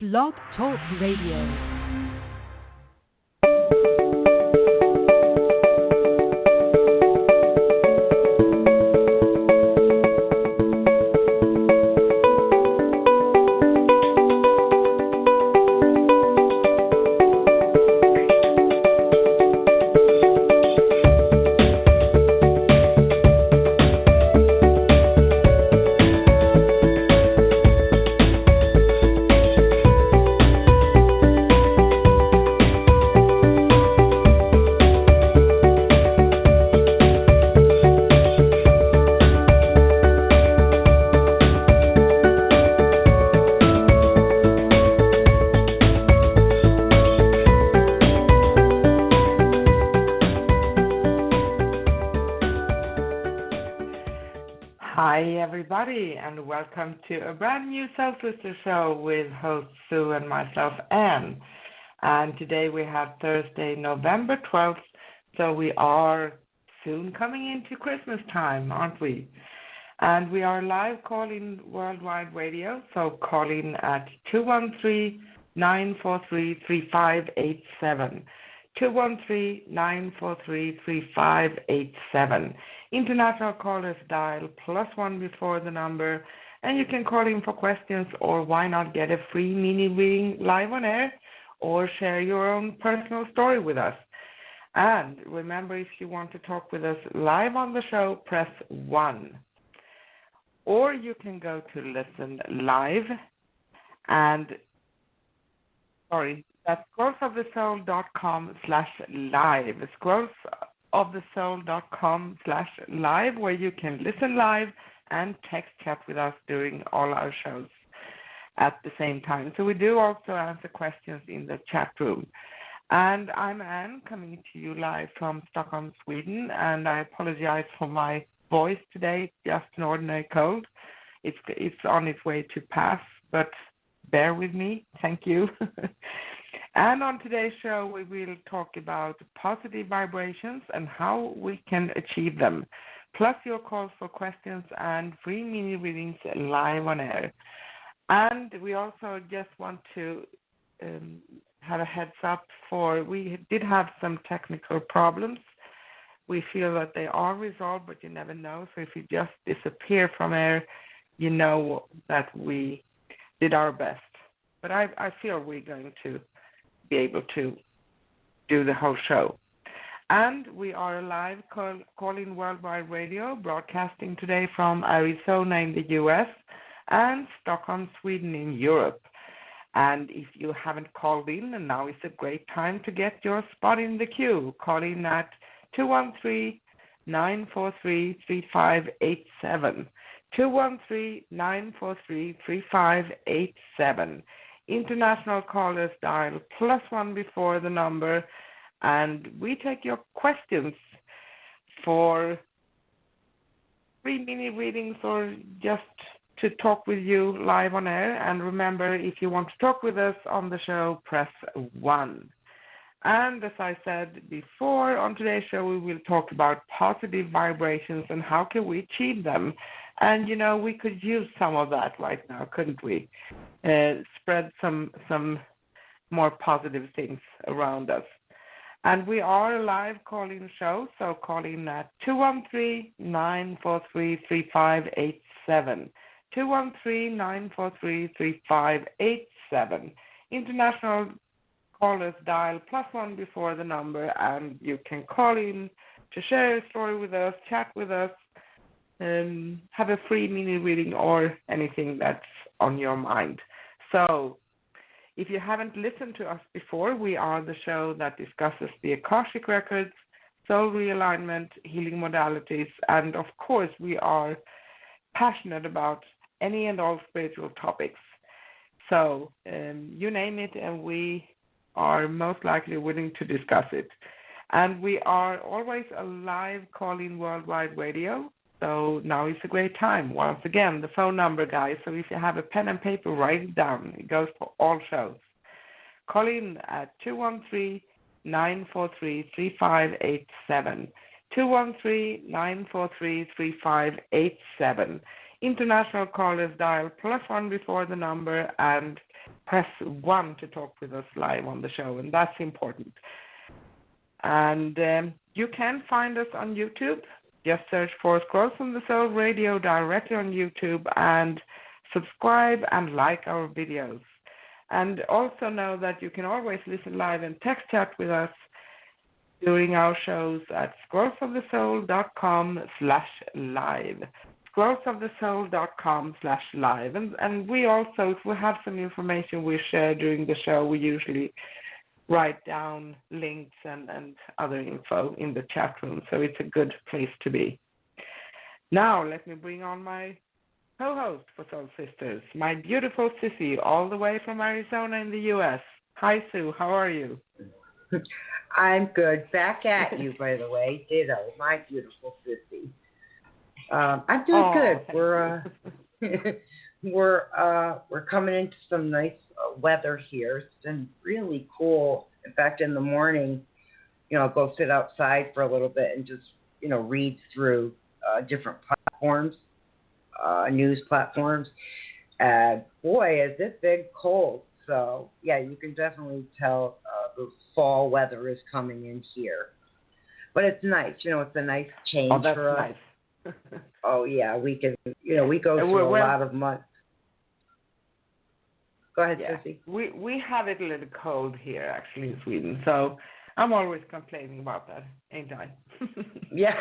Blog Talk Radio. And welcome to a brand new Soul Sister show with host Sue and myself, Anne. And today we have Thursday, November 12th, so we are soon coming into Christmas time, aren't we? And we are live calling worldwide radio, so call in at 213-943-3587. 213-943-3587. International callers dial +1 before the number, and you can call in for questions, or why not get a free mini reading live on air, or share your own personal story with us. And remember, if you want to talk with us live on the show, press 1. Or you can go to listen live, and that's scrollsofthesoul.com/live. Scrollsofthesoul.com/live, where you can listen live and text chat with us during all our shows at the same time. So we do also answer questions in the chat room. And I'm Anne, coming to you live from Stockholm, Sweden, and I apologize for my voice today. It's just an ordinary cold. It's on its way to pass, but bear with me. Thank you. And on today's show, we will talk about positive vibrations and how we can achieve them, plus your calls for questions and free mini readings live on air. And we also just want to have a heads up we did have some technical problems. We feel that they are resolved, but you never know. So if you just disappear from air, you know that we did our best. But I feel we're going to be able to do the whole show. And we are live calling worldwide radio, broadcasting today from Arizona in the U.S. and Stockholm, Sweden in Europe. And if you haven't called in, and now is a great time to get your spot in the queue. Call in at 213-943-3587. 213-943-3587. International callers dial +1 before the number, and we take your questions for free mini readings or just to talk with you live on air. And remember, if you want to talk with us on the show, press 1. And as I said before, on today's show, we will talk about positive vibrations and how can we achieve them. And, we could use some of that right now, couldn't we? Spread some more positive things around us. And we are a live call-in show, so call in at 213-943-3587. 213-943-3587. International callers dial +1 before the number, and you can call in to share a story with us, chat with us, have a free mini reading or anything that's on your mind. So if you haven't listened to us before, we are the show that discusses the Akashic Records, soul realignment, healing modalities, and of course we are passionate about any and all spiritual topics. So you name it, and we are most likely willing to discuss it. And we are always a live call-in worldwide radio. So now is a great time. Once again, the phone number, guys. So if you have a pen and paper, write it down. It goes for all shows. Call in at 213-943-3587. 213-943-3587. International callers dial +1 before the number, and press 1 to talk with us live on the show, and that's important. And you can find us on YouTube. Just search for Scrolls from the Soul Radio directly on YouTube and subscribe and like our videos. And also know that you can always listen live and text chat with us during our shows at scrollsofthesoul.com/live. scrollsofthesoul.com/live. And we also, if we have some information we share during the show, we usually write down links and other info in the chat room. So it's a good place to be. Now, let me bring on my co-host for Soul Sisters, my beautiful Sissy, all the way from Arizona in the U.S. Hi, Sue. How are you? I'm good. Back at you, by the way. Ditto, my beautiful Sissy. I'm doing good. We're coming into some nice weather here. It's been really cool. In fact, in the morning, I'll go sit outside for a little bit and just, read through different platforms, news platforms. And boy, has it been cold. So, yeah, you can definitely tell the fall weather is coming in here. But it's nice. It's a nice change for us. Nice. Oh, yeah, we can, we go through a lot of months. Go ahead, yeah. Sissy. We have it a little cold here, actually, in Sweden. So I'm always complaining about that, ain't I? Yeah,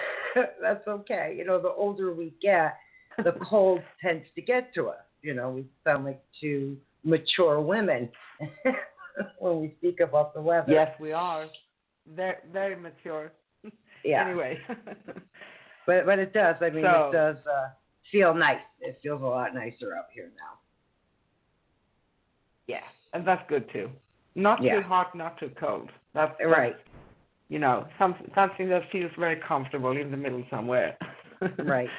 that's okay. The older we get, the cold tends to get to us. We sound like two mature women when we speak about the weather. Yes, we are. Very, very mature. Yeah. Anyway. But it does. I mean, it does feel nice. It feels a lot nicer up here now. Yeah, and that's good too. Not too hot, not too cold. That's right. Something that feels very comfortable in the middle somewhere. Right.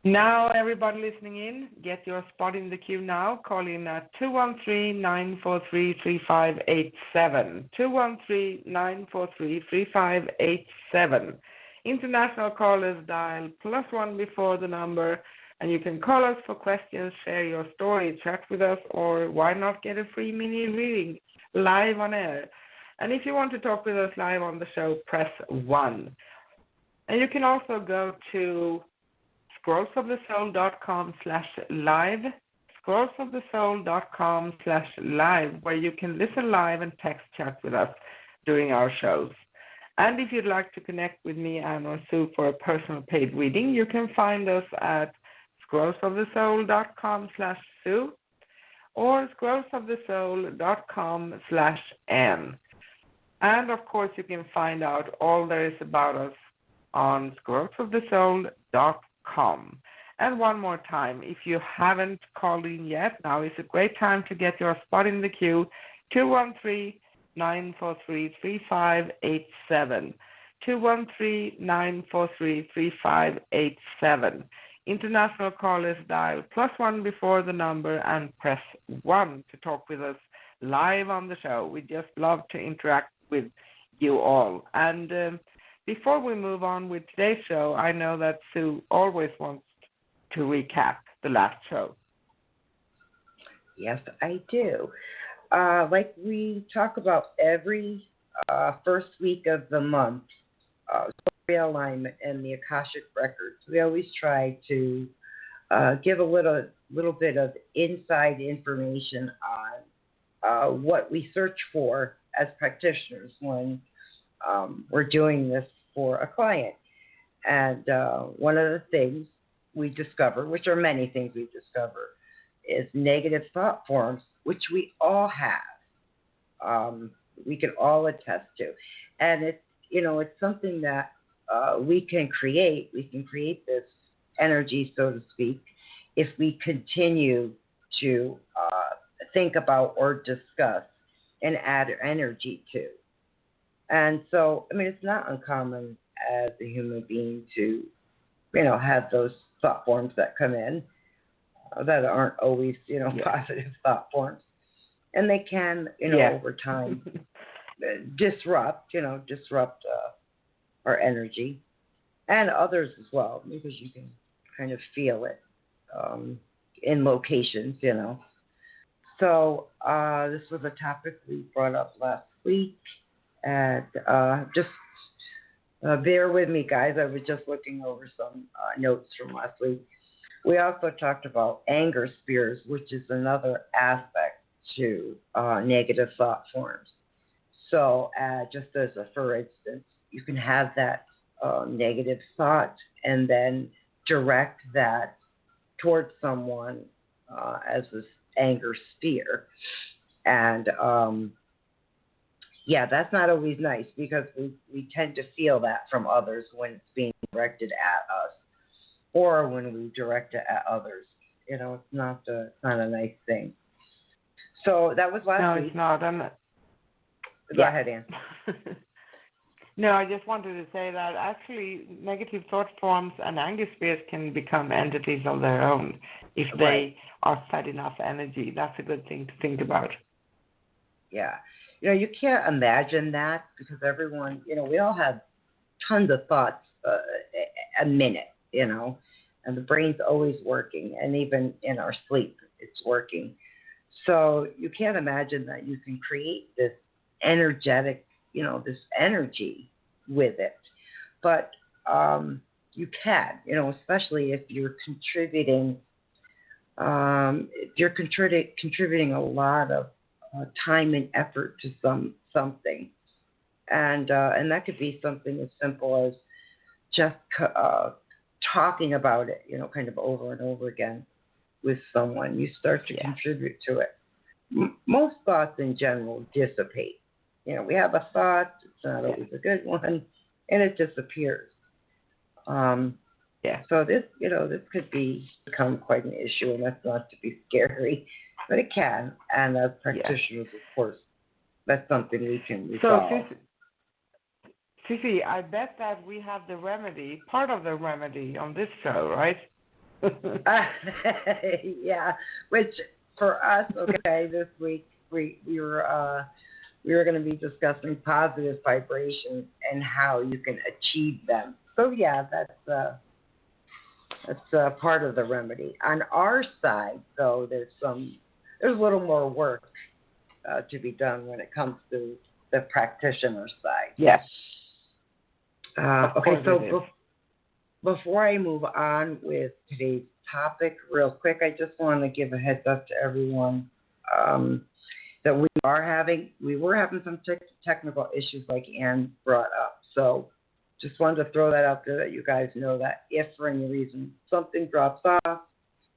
Now, everybody listening in, get your spot in the queue now. Call in at 213-943-3587. 213-943-3587. International callers dial +1 before the number, and you can call us for questions, share your story, chat with us, or why not get a free mini reading live on air. And if you want to talk with us live on the show, press 1. And you can also go to scrollsofthesoul.com/live, scrollsofthesoul.com/live, where you can listen live and text chat with us during our shows. And if you'd like to connect with me and or Sue for a personal paid reading, you can find us at scrollsofthesoul.com/Sue or scrollsofthesoul.com/N. And of course, you can find out all there is about us on scrollsofthesoul.com. And one more time, if you haven't called in yet, now is a great time to get your spot in the queue. 213-943-3587. 213-943-3587. International callers dial +1 before the number and press 1 to talk with us live on the show. We just love to interact with you all. And before we move on with today's show, I know that Sue always wants to recap the last show. Yes, I do. Like we talk about every first week of the month, realignment and the Akashic Records, we always try to give a little bit of inside information on what we search for as practitioners when we're doing this for a client. And one of the things we discover, which are many things we discover, is negative thought forms, which we all have. We can all attest to. And it's something that we can create. We can create this energy, so to speak, if we continue to think about or discuss and add energy to. And so, it's not uncommon as a human being to, have those thought forms that come in that aren't always, positive thought forms. And they can, over time disrupt our energy and others as well, because you can kind of feel it in locations, So this was a topic we brought up last week, and just bear with me, guys. I was just looking over some notes from last week. We also talked about anger spheres, which is another aspect to negative thought forms. So just as a for instance, you can have that negative thought and then direct that towards someone as this anger sphere. And that's not always nice because we tend to feel that from others when it's being directed at us or when we direct it at others. It's not a nice thing. So that was last week. No, it's not. Go ahead, Ann. No, I just wanted to say that actually negative thought forms and anger spheres can become entities of their own if they are fed enough energy. That's a good thing to think about. Yeah. You can't imagine that because everyone, we all have tons of thoughts a minute, and the brain's always working, and even in our sleep, it's working. So you can't imagine that you can create this energetic, this energy with it. But you can, especially if you're contributing, contributing a lot of time and effort to something, and that could be something as simple as just talking about it, kind of over and over again with someone. You start to contribute to it. Most thoughts in general dissipate. We have a thought; it's not always a good one, and it disappears. So this, this could become quite an issue, and that's not to be scary, but it can. And as practitioners, of course, that's something we can resolve. So, Fifi, I bet that we have the remedy, part of the remedy on this show, right? Yeah, which for us, this week we were going to be discussing positive vibrations and how you can achieve them. So that's part of the remedy. On our side, though, there's a little more work to be done when it comes to the practitioner side. Yes. So before I move on with today's topic, real quick, I just want to give a heads up to everyone that we were having some technical issues like Ann brought up. So just wanted to throw that out there that you guys know that if for any reason something drops off,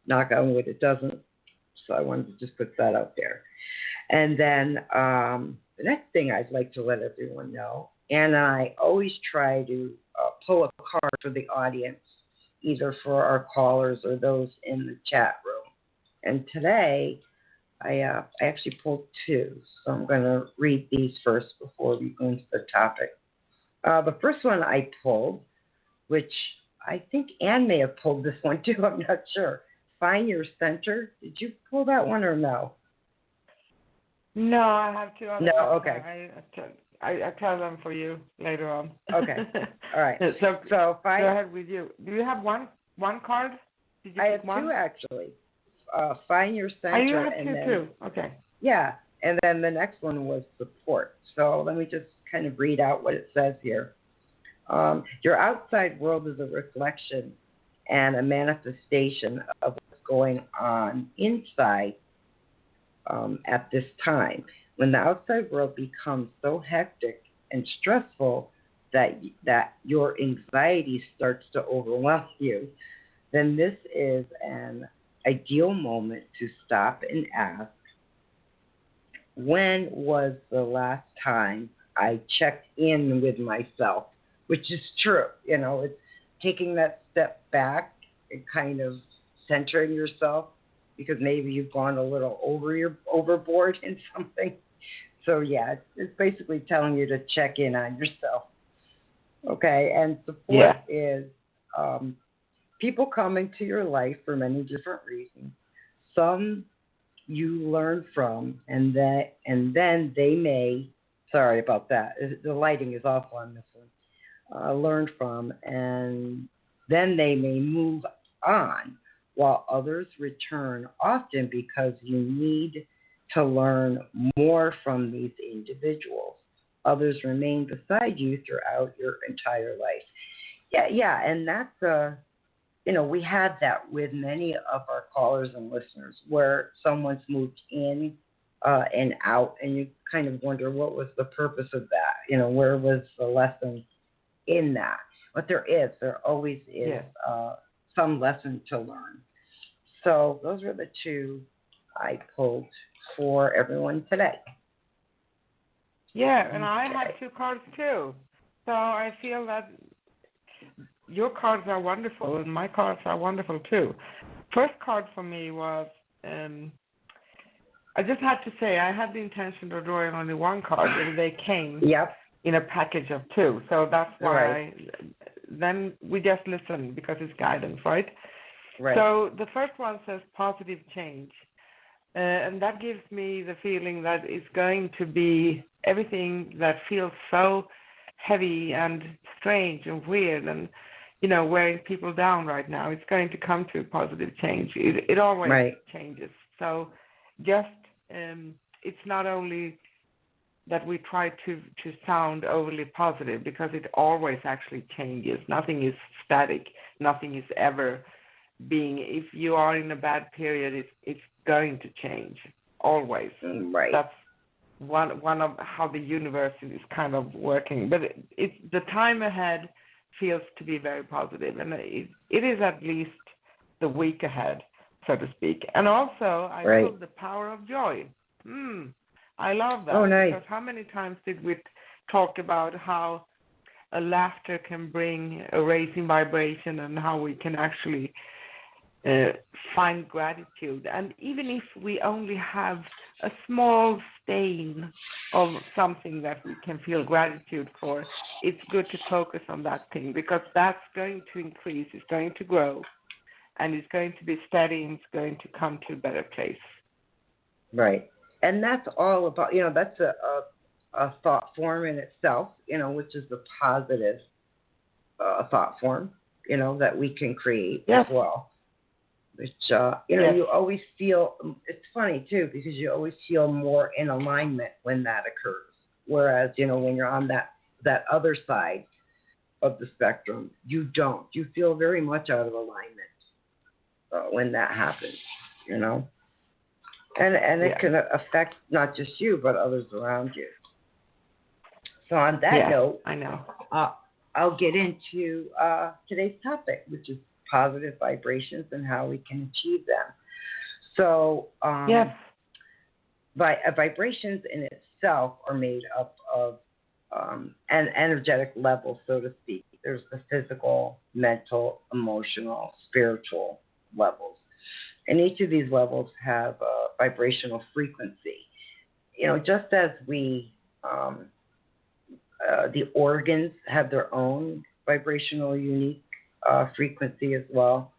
knock on wood, it doesn't. So I wanted to just put that out there. And then the next thing I'd like to let everyone know, Ann and I always try to pull a card for the audience, either for our callers or those in the chat room. And today, I actually pulled two, so I'm going to read these first before we go into the topic. The first one I pulled, which I think Ann may have pulled this one too, I'm not sure. Find Your Center. Did you pull that one or no? No, I have two others. No, okay. I tell them for you later on. Okay. All right. So go ahead with you. Do you have one card? Did you I have one? two actually. Find Your Center. Oh, you have and two then, too. Okay. Yeah, and then the next one was support. So let me just kind of read out what it says here. Your outside world is a reflection and a manifestation of what's going on inside at this time. When the outside world becomes so hectic and stressful that your anxiety starts to overwhelm you, then this is an ideal moment to stop and ask, when was the last time I checked in with myself? Which is true. It's taking that step back and kind of centering yourself because maybe you've gone a little overboard in something. So, it's basically telling you to check in on yourself. Okay, and support is people come into your life for many different reasons. Some you learn from, and then they may, sorry about that, the lighting is awful on this one, learn from, and then they may move on, while others return often because you need to learn more from these individuals. Others remain beside you throughout your entire life. Yeah, and that's we had that with many of our callers and listeners, where someone's moved in and out, and you kind of wonder what was the purpose of that. Where was the lesson in that? But there always is some lesson to learn. So those are the two I pulled for everyone today. Yeah, and I had two cards too. So I feel that your cards are wonderful and my cards are wonderful too. First card for me was, I just had to say, I had the intention of drawing only one card, and they came in a package of two. So that's why then we just listen because it's guidance, right? Right. So the first one says positive change. And that gives me the feeling that it's going to be everything that feels so heavy and strange and weird and, wearing people down right now. It's going to come to positive change. It always changes. So just, it's not only that we try to sound overly positive, because it always actually changes. Nothing is static. Nothing is ever being, if you are in a bad period, it's going to change always. Right. That's one of how the universe is kind of working. But it's the time ahead feels to be very positive, and it is at least the week ahead, so to speak. And also, I love the power of joy. I love that. Oh, nice. Because how many times did we talk about how a laughter can bring a raising vibration, and how we can actually find gratitude. And even if we only have a small stain of something that we can feel gratitude for, it's good to focus on that thing, because that's going to increase, it's going to grow, and it's going to be steady, and it's going to come to a better place. Right. And that's all about, that's a thought form in itself, which is the positive thought form, that we can create as well. Which, you always feel, it's funny too, because you always feel more in alignment when that occurs. Whereas, when you're on that other side of the spectrum, you don't. You feel very much out of alignment when that happens, And it can affect not just you, but others around you. So on that note, I know. I'll get into today's topic, which is positive vibrations and how we can achieve them. So, vibrations in itself are made up of an energetic level, so to speak. There's the physical, mental, emotional, spiritual levels. And each of these levels have a vibrational frequency. Just as we, the organs have their own vibrational unique frequency as well,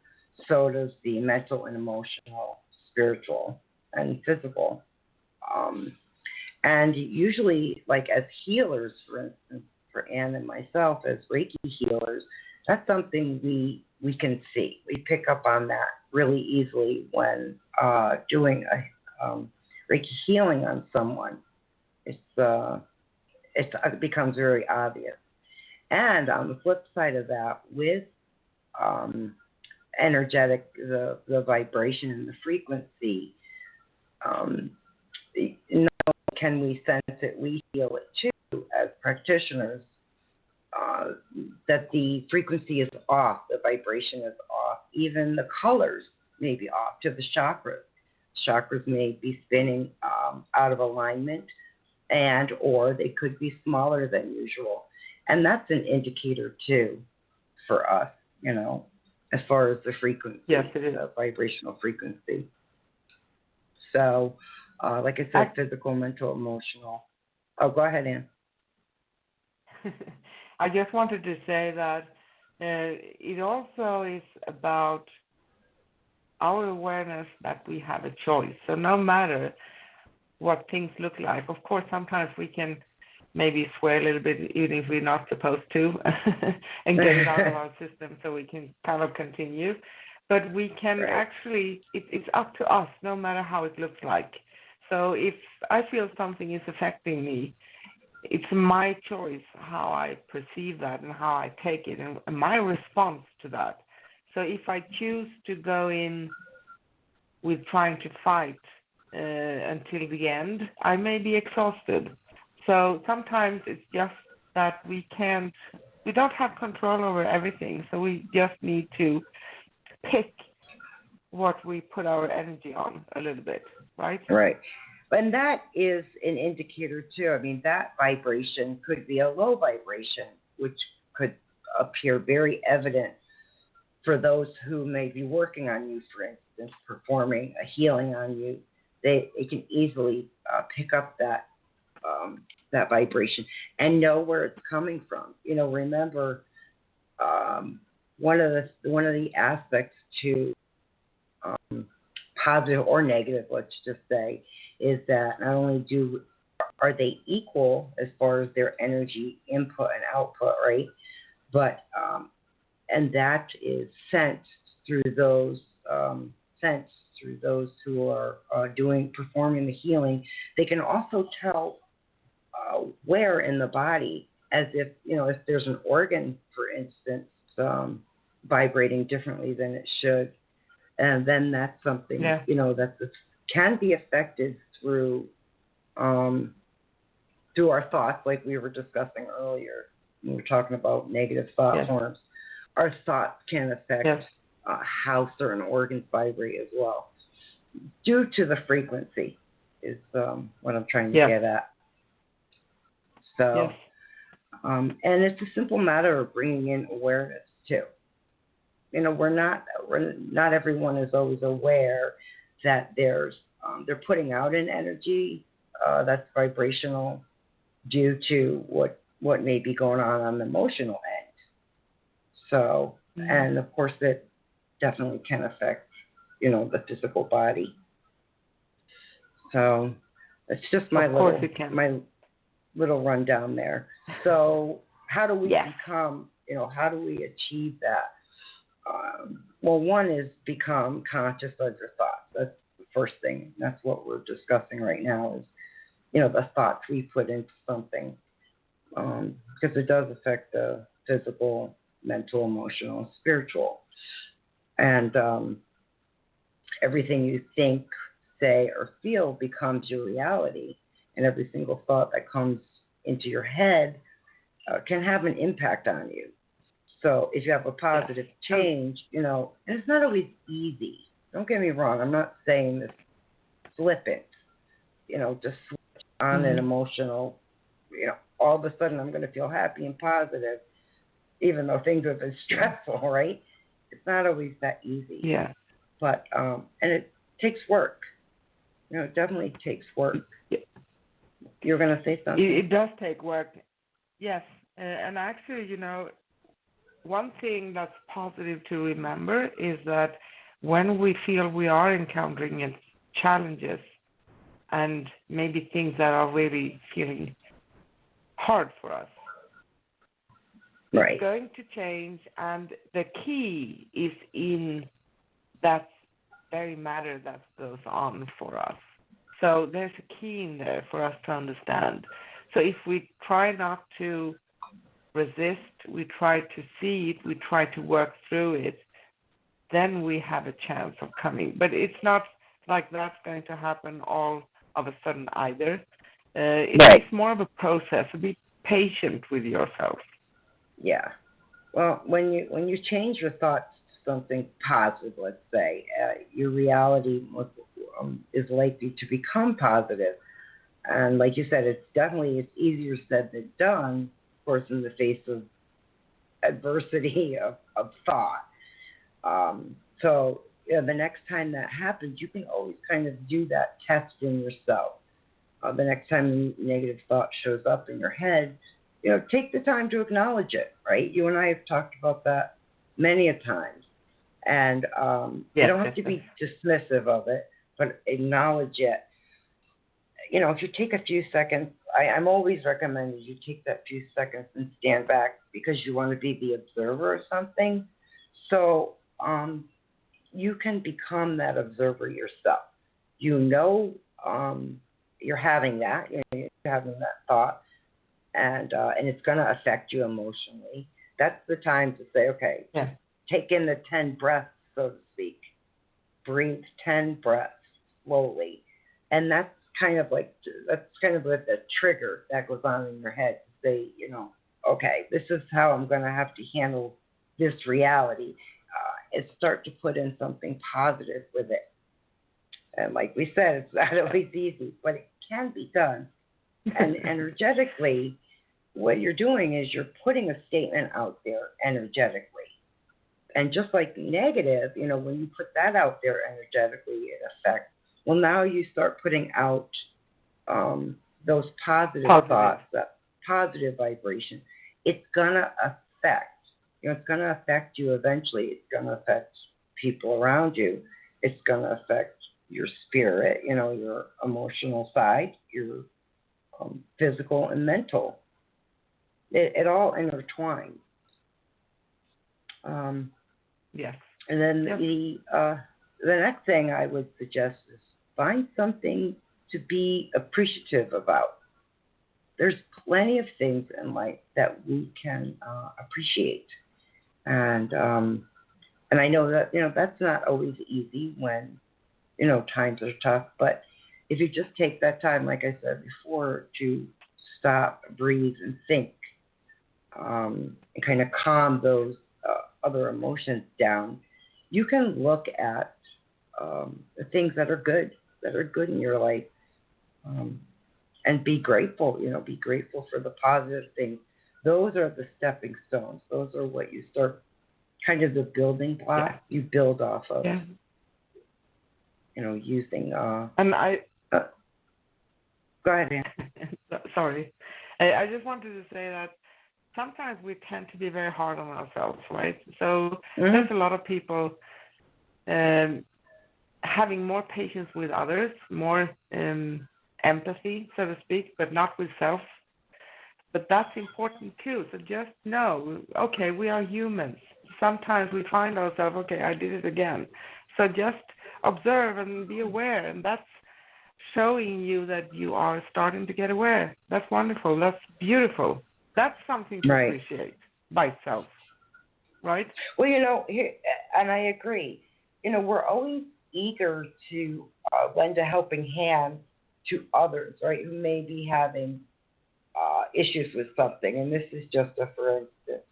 so does the mental and emotional, spiritual, and physical. And usually, like as healers, for instance, for Anne and myself as Reiki healers, that's something we can see. We pick up on that really easily when doing a Reiki healing on someone. It becomes very obvious. And on the flip side of that, with energetic, the vibration and the frequency, not only can we sense it, we feel it too as practitioners, that the frequency is off, the vibration is off, even the colors may be off to the chakras. Chakras may be spinning out of alignment, and or they could be smaller than usual. And that's an indicator too for us, as far as the frequency, the vibrational frequency. So, like I said, physical, mental, emotional. Oh, go ahead, Ann. I just wanted to say that it also is about our awareness that we have a choice. So no matter what things look like, of course, sometimes we can maybe swear a little bit, even if we're not supposed to, and get it out of our system so we can kind of continue. But we can actually, it's up to us, no matter how it looks like. So if I feel something is affecting me, it's my choice how I perceive that and how I take it and my response to that. So if I choose to go in with trying to fight until the end, I may be exhausted. So sometimes it's just that we don't have control over everything. So we just need to pick what we put our energy on a little bit, right? Right. And that is an indicator too. I mean, that vibration could be a low vibration, which could appear very evident for those who may be working on you, for instance, performing a healing on you. They can easily pick up that vibration and know where it's coming from. You know, remember one of the aspects to positive or negative, let's just say, is that not only are they equal as far as their energy input and output, right? But and that is sensed through those who are performing the healing. They can also tell where in the body, as if if there's an organ, for instance, vibrating differently than it should, and then that's something that can be affected through our thoughts, like we were discussing earlier. We were talking about negative thought forms. Our thoughts can affect how certain organs vibrate as well, due to the frequency. Is what I'm trying to get at. So, and it's a simple matter of bringing in awareness too. Not everyone is always aware that they're putting out an energy that's vibrational due to what may be going on the emotional end. So, and of course it definitely can affect, the physical body. So it's just my little rundown there. So how do we become, how do we achieve that? Well, one is become conscious of your thoughts. That's the first thing. That's what we're discussing right now is, the thoughts we put into something, because it does affect the physical, mental, emotional, spiritual. And everything you think, say, or feel becomes your reality. And every single thought that comes into your head can have an impact on you. So if you have a positive change, and it's not always easy. Don't get me wrong. I'm not saying this flippant, just switch on an emotional, all of a sudden I'm going to feel happy and positive, even though things have been stressful, right? It's not always that easy. Yeah. But, and it takes work. It definitely takes work. You're going to say something? It does take work. Yes. And actually, one thing that's positive to remember is that when we feel we are encountering challenges and maybe things that are really feeling hard for us, it's going to change, and the key is in that very matter that goes on for us. So there's a key in there for us to understand. So if we try not to resist, we try to see it, we try to work through it, then we have a chance of coming. But it's not like that's going to happen all of a sudden either. It's more of a process. So be patient with yourself. Yeah. Well, when you change your thoughts to something positive, let's say, your reality is likely to become positive. And like you said, it's easier said than done, of course, in the face of adversity of thought. So the next time that happens, you can always kind of do that test in yourself. The next time a negative thought shows up in your head, take the time to acknowledge it, right? You and I have talked about that many a times. And you don't have to be dismissive of it, but acknowledge it. If you take a few seconds, I'm always recommending you take that few seconds and stand back because you want to be the observer of something. So you can become that observer yourself. you're having that, you're having that thought, and it's going to affect you emotionally. That's the time to say, okay, Yeah. take in the 10 breaths, so to speak. Breathe 10 breaths slowly, and that's kind of like the trigger that goes on in your head to say, okay, this is how I'm going to have to handle this reality, and start to put in something positive with it. And like we said, it's not always easy, but it can be done. And energetically, what you're doing is you're putting a statement out there energetically. And just like negative, when you put that out there energetically, it affects. Well, now you start putting out those positive thoughts, that positive vibration. It's going to affect. It's going to affect you eventually. It's going to affect people around you. It's going to affect your spirit, your emotional side, your physical and mental. It all intertwines. Yes. And then the next thing I would suggest is find something to be appreciative about. There's plenty of things in life that we can appreciate, and I know that that's not always easy when times are tough. But if you just take that time, like I said before, to stop, breathe, and think, and kind of calm those other emotions down, you can look at the things that are good in your life, and be grateful. Be grateful for the positive things. Those are the stepping stones. Those are what you start, kind of the building block you build off of. Yeah. Using. And I. Go ahead, Ann. Sorry, I just wanted to say that sometimes we tend to be very hard on ourselves, right? So there's a lot of people having more patience with others, more empathy, so to speak, but not with self. But that's important too. So just know, okay, we are humans. Sometimes we find ourselves, okay, I did it again. So just observe and be aware, and that's showing you that you are starting to get aware. That's wonderful. That's beautiful. That's something to appreciate by itself, right? Well, and I agree. We're always eager to lend a helping hand to others, right, who may be having issues with something. And this is just a for instance.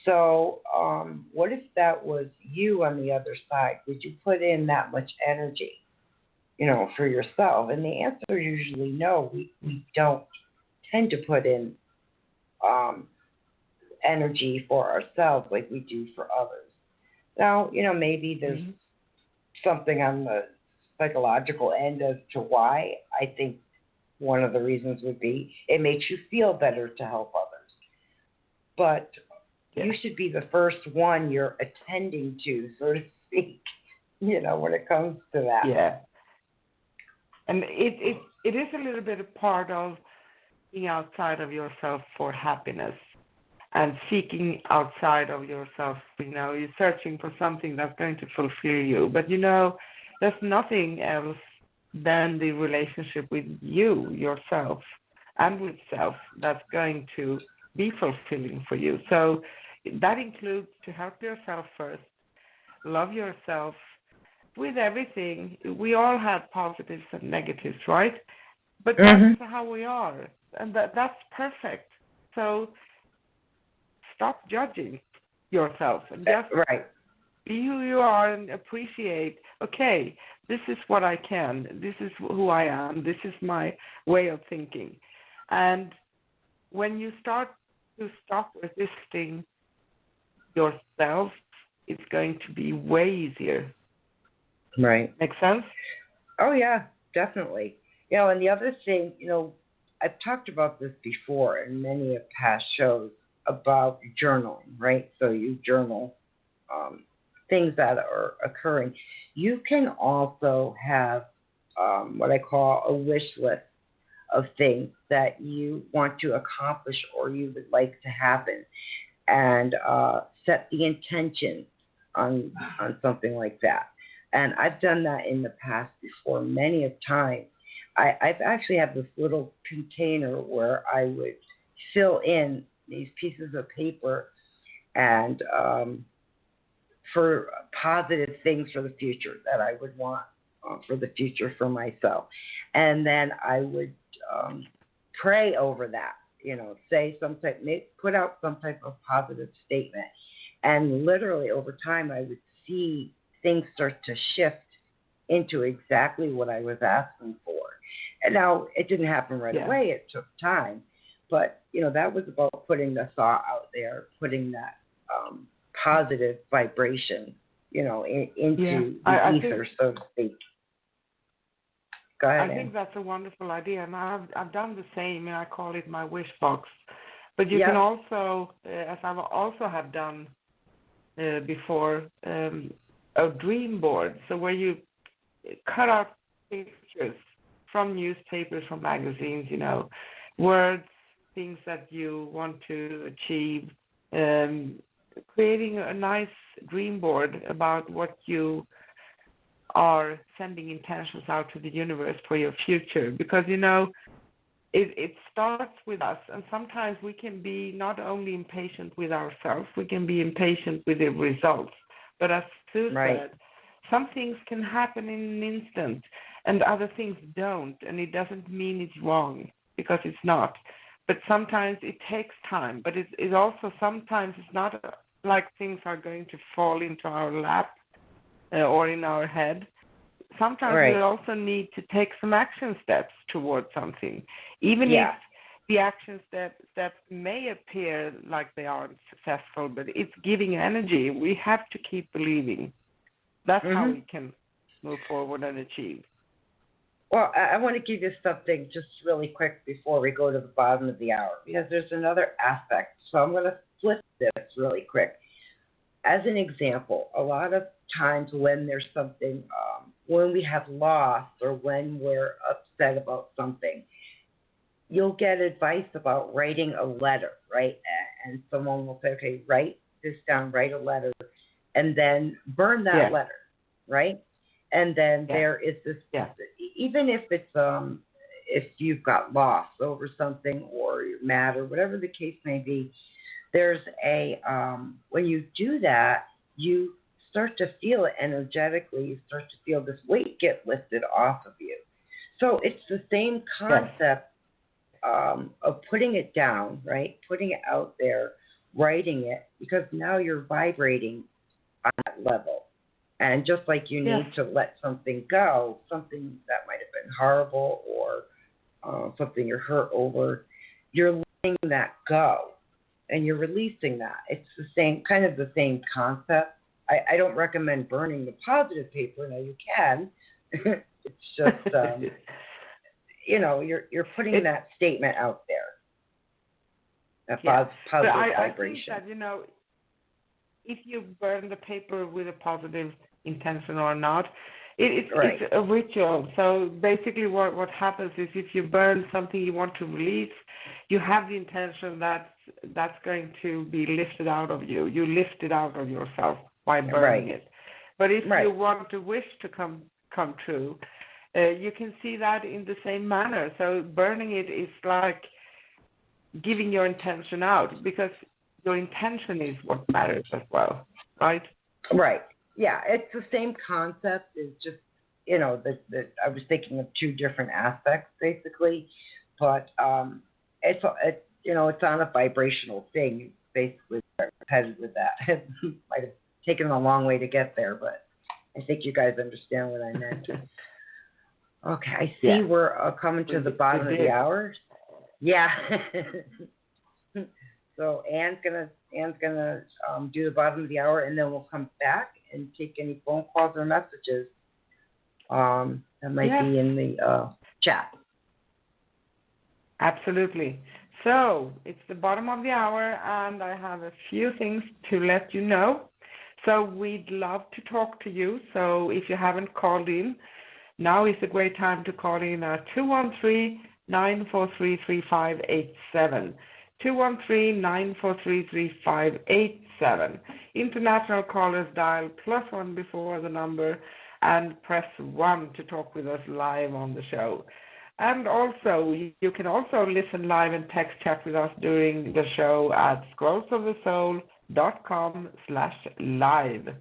So what if that was you on the other side? Would you put in that much energy, for yourself? And the answer is usually no. We don't tend to put in energy for ourselves like we do for others. Now, maybe there's something on the psychological end as to why. I think one of the reasons would be it makes you feel better to help others. But you should be the first one you're attending to, so to speak, when it comes to that. Yeah. And it is a little bit a part of being outside of yourself for happiness and seeking outside of yourself. You're searching for something that's going to fulfill you. But, there's nothing else than the relationship with you, yourself, and with self that's going to be fulfilling for you. So that includes to help yourself first, love yourself with everything. We all have positives and negatives, right? But that's how we are, and that's perfect. So stop judging yourself and just be who you are and appreciate, okay, this is what I can, this is who I am, this is my way of thinking. And when you start to stop resisting yourself, it's going to be way easier. Right. Make sense? Oh, yeah, definitely. And the other thing, I've talked about this before in many of past shows about journaling, right? So you journal things that are occurring. You can also have what I call a wish list of things that you want to accomplish or you would like to happen, and set the intention on something like that. And I've done that in the past before many a time. I've actually have this little container where I would fill in these pieces of paper and for positive things for the future that I would want for the future for myself. And then I would pray over that, say some type, put out some type of positive statement. And literally over time, I would see things start to shift into exactly what I was asking for. And now it didn't happen right away. It took time. But, that was about putting the thought out there, putting that positive vibration, into the ether, so to speak. Go ahead, I think that's a wonderful idea, and I've done the same, and I call it my wish box. But you can also, as I've also have done before, a dream board. So where you cut out pictures from newspapers, from magazines, words, things that you want to achieve, creating a nice dream board about what you are sending intentions out to the universe for your future. Because, it starts with us, and sometimes we can be not only impatient with ourselves, we can be impatient with the results. But as Sue said, some things can happen in an instant, and other things don't, and it doesn't mean it's wrong, because it's not. But sometimes it takes time, but it also sometimes it's not like things are going to fall into our lap or in our head. Sometimes we also need to take some action steps towards something, even if the action steps may appear like they aren't successful, but it's giving energy. We have to keep believing. That's how we can move forward and achieve. Well, I want to give you something just really quick before we go to the bottom of the hour, because there's another aspect. So I'm going to flip this really quick. As an example, a lot of times when there's something, when we have loss or when we're upset about something, you'll get advice about writing a letter, right? And someone will say, okay, write this down, write a letter, and then burn that letter, right? And then there is this, even if it's, if you've got loss over something or you're mad or whatever the case may be, there's a, when you do that, you start to feel it energetically. You start to feel this weight get lifted off of you. So it's the same concept of putting it down, right? Putting it out there, writing it, because now you're vibrating on that level. And just like you need to let something go, something that might have been horrible or something you're hurt over, you're letting that go and you're releasing that. It's the same, kind of the same concept. I don't recommend burning the positive paper. No, you can. It's just, you're putting that statement out there. That positive vibration. I think that, if you burn the paper with a positive intention or not, it's a ritual. So basically what happens is if you burn something you want to release, you have the intention that that's going to be lifted out of you. You lift it out of yourself by burning it. But if you want the wish to come true, you can see that in the same manner. So burning it is like giving your intention out, because your intention is what matters as well, right? Right. Yeah, it's the same concept. It's just, I was thinking of two different aspects basically, but it's on a vibrational thing. Basically, headed with that. It might have taken a long way to get there, but I think you guys understand what I meant. Okay, I see we're coming to the bottom of the hour. Yeah. So Anne's gonna do the bottom of the hour, and then we'll come back and take any phone calls or messages that might be in the chat. Absolutely. So it's the bottom of the hour, and I have a few things to let you know. So we'd love to talk to you. So if you haven't called in, now is a great time to call in at 213-943-3587. 213-943-3587. International callers dial +1 before the number and press 1 to talk with us live on the show. And also, you can also listen live and text chat with us during the show at scrollsofthesoul.com/live.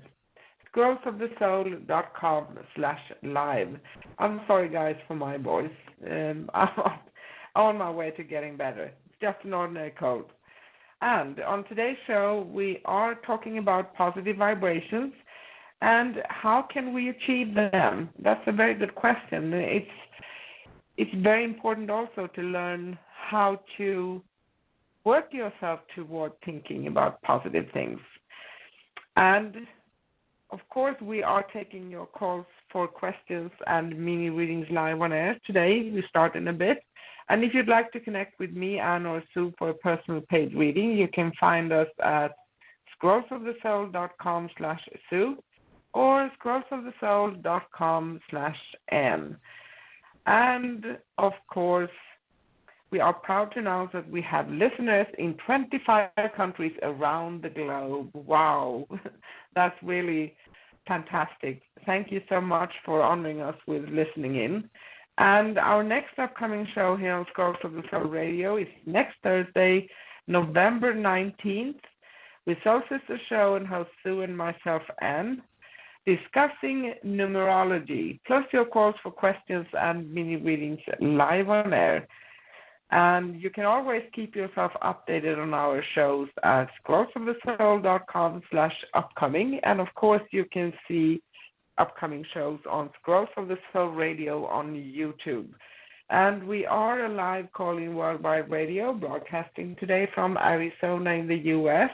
scrollsofthesoul.com/live. I'm sorry, guys, for my voice. I'm on my way to getting better. It's just an ordinary cold. And on today's show, we are talking about positive vibrations and how can we achieve them? That's a very good question. It's very important also to learn how to work yourself toward thinking about positive things. And of course, we are taking your calls for questions and mini readings live on air today. We start in a bit. And if you'd like to connect with me, Anne, or Sue for a personal paid reading, you can find us at scrollsofthesoul.com/Sue or scrollsofthesoul.com/Anne. And, of course, we are proud to announce that we have listeners in 25 countries around the globe. Wow, that's really fantastic. Thank you so much for honoring us with listening in. And our next upcoming show here on Scrolls of the Soul Radio is next Thursday, November 19th, with Soul Sister Show and host Sue and myself, Anne, discussing numerology, plus your calls for questions and mini readings live on air. And you can always keep yourself updated on our shows at scrollsofthesoul.com/upcoming. And of course, you can see upcoming shows on Scrolls of the Soul Radio on YouTube. And we are a live call-in worldwide radio broadcasting today from Arizona in the U.S.,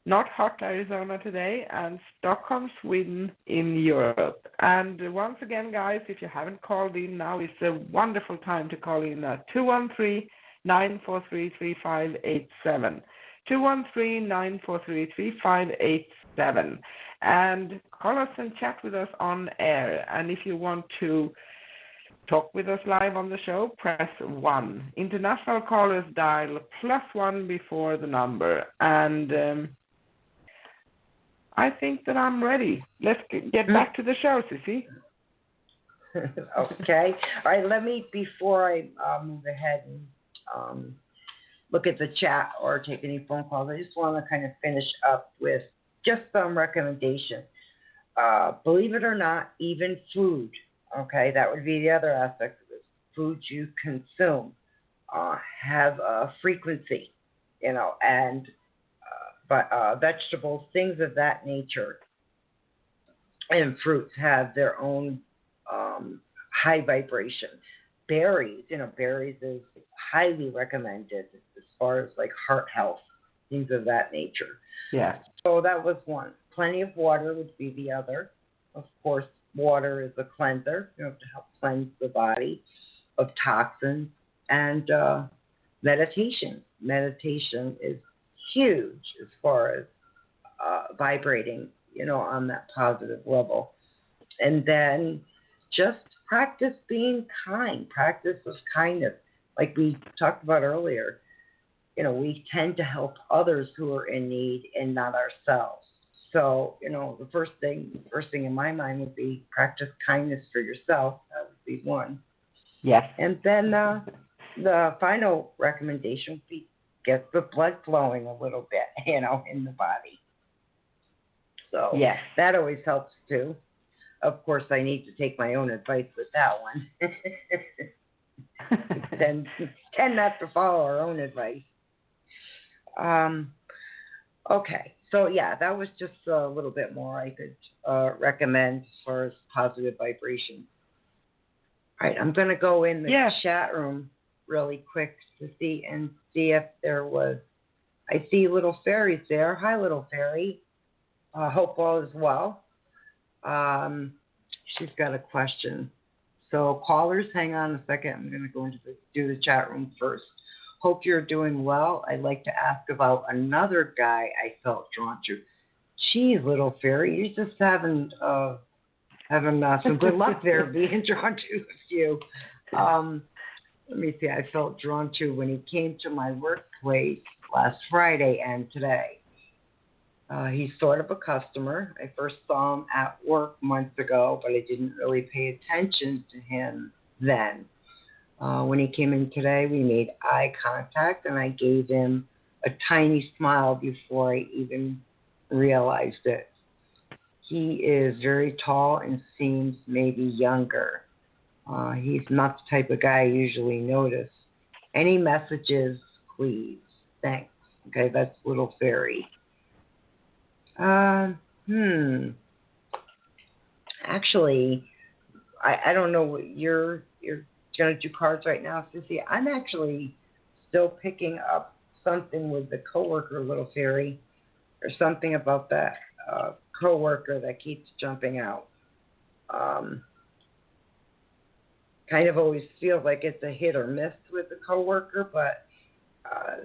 not hot Arizona today, and Stockholm, Sweden in Europe. And once again, guys, if you haven't called in, now is a wonderful time to call in at 213-943-3587. 213-943-3587. And call us and chat with us on air. And if you want to talk with us live on the show, press 1. International callers dial +1 before the number. And I think that I'm ready. Let's get back to the show, Sissy. Okay. All right, before I move ahead and look at the chat or take any phone calls, I just want to kind of finish up with just some recommendations. Believe it or not, even food, okay, that would be the other aspect of this. Food you consume have a frequency, and vegetables, things of that nature, and fruits have their own high vibration. Berries, berries is highly recommended as far as like heart health, things of that nature. Yeah. So that was one. Plenty of water would be the other. Of course, water is a cleanser, to help cleanse the body of toxins. And meditation. Meditation is huge as far as vibrating, on that positive level. And then just practice being kind, practice of kindness. Like we talked about earlier, we tend to help others who are in need and not ourselves. So, the first thing in my mind would be practice kindness for yourself. That would be one. Yes. And then the final recommendation would be get the blood flowing a little bit, in the body. So yes, that always helps too. Of course, I need to take my own advice with that one. Tend not to follow our own advice. Okay, so yeah, that was just a little bit more I could recommend as far as positive vibrations. All right, I'm going to go in the chat room really quick to see if there was. I see little fairies there. Hi, little fairy. Hope all is well. She's got a question. So callers, hang on a second. I'm going to go into do the chat room first. Hope you're doing well. I'd like to ask about another guy I felt drawn to. Geez, little fairy, you're just having some good luck there being drawn to a few. Let me see. I felt drawn to when he came to my workplace last Friday and today. He's sort of a customer. I first saw him at work months ago, but I didn't really pay attention to him then. When he came in today, we made eye contact, and I gave him a tiny smile before I even realized it. He is very tall and seems maybe younger. He's not the type of guy I usually notice. Any messages, please? Thanks. Okay, that's Little Fairy. Actually, I don't know what you're going to do cards right now, Sissy. I'm actually still picking up something with the coworker, Little Fairy, or something about that coworker that keeps jumping out. Kind of always feels like it's a hit or miss with the coworker, but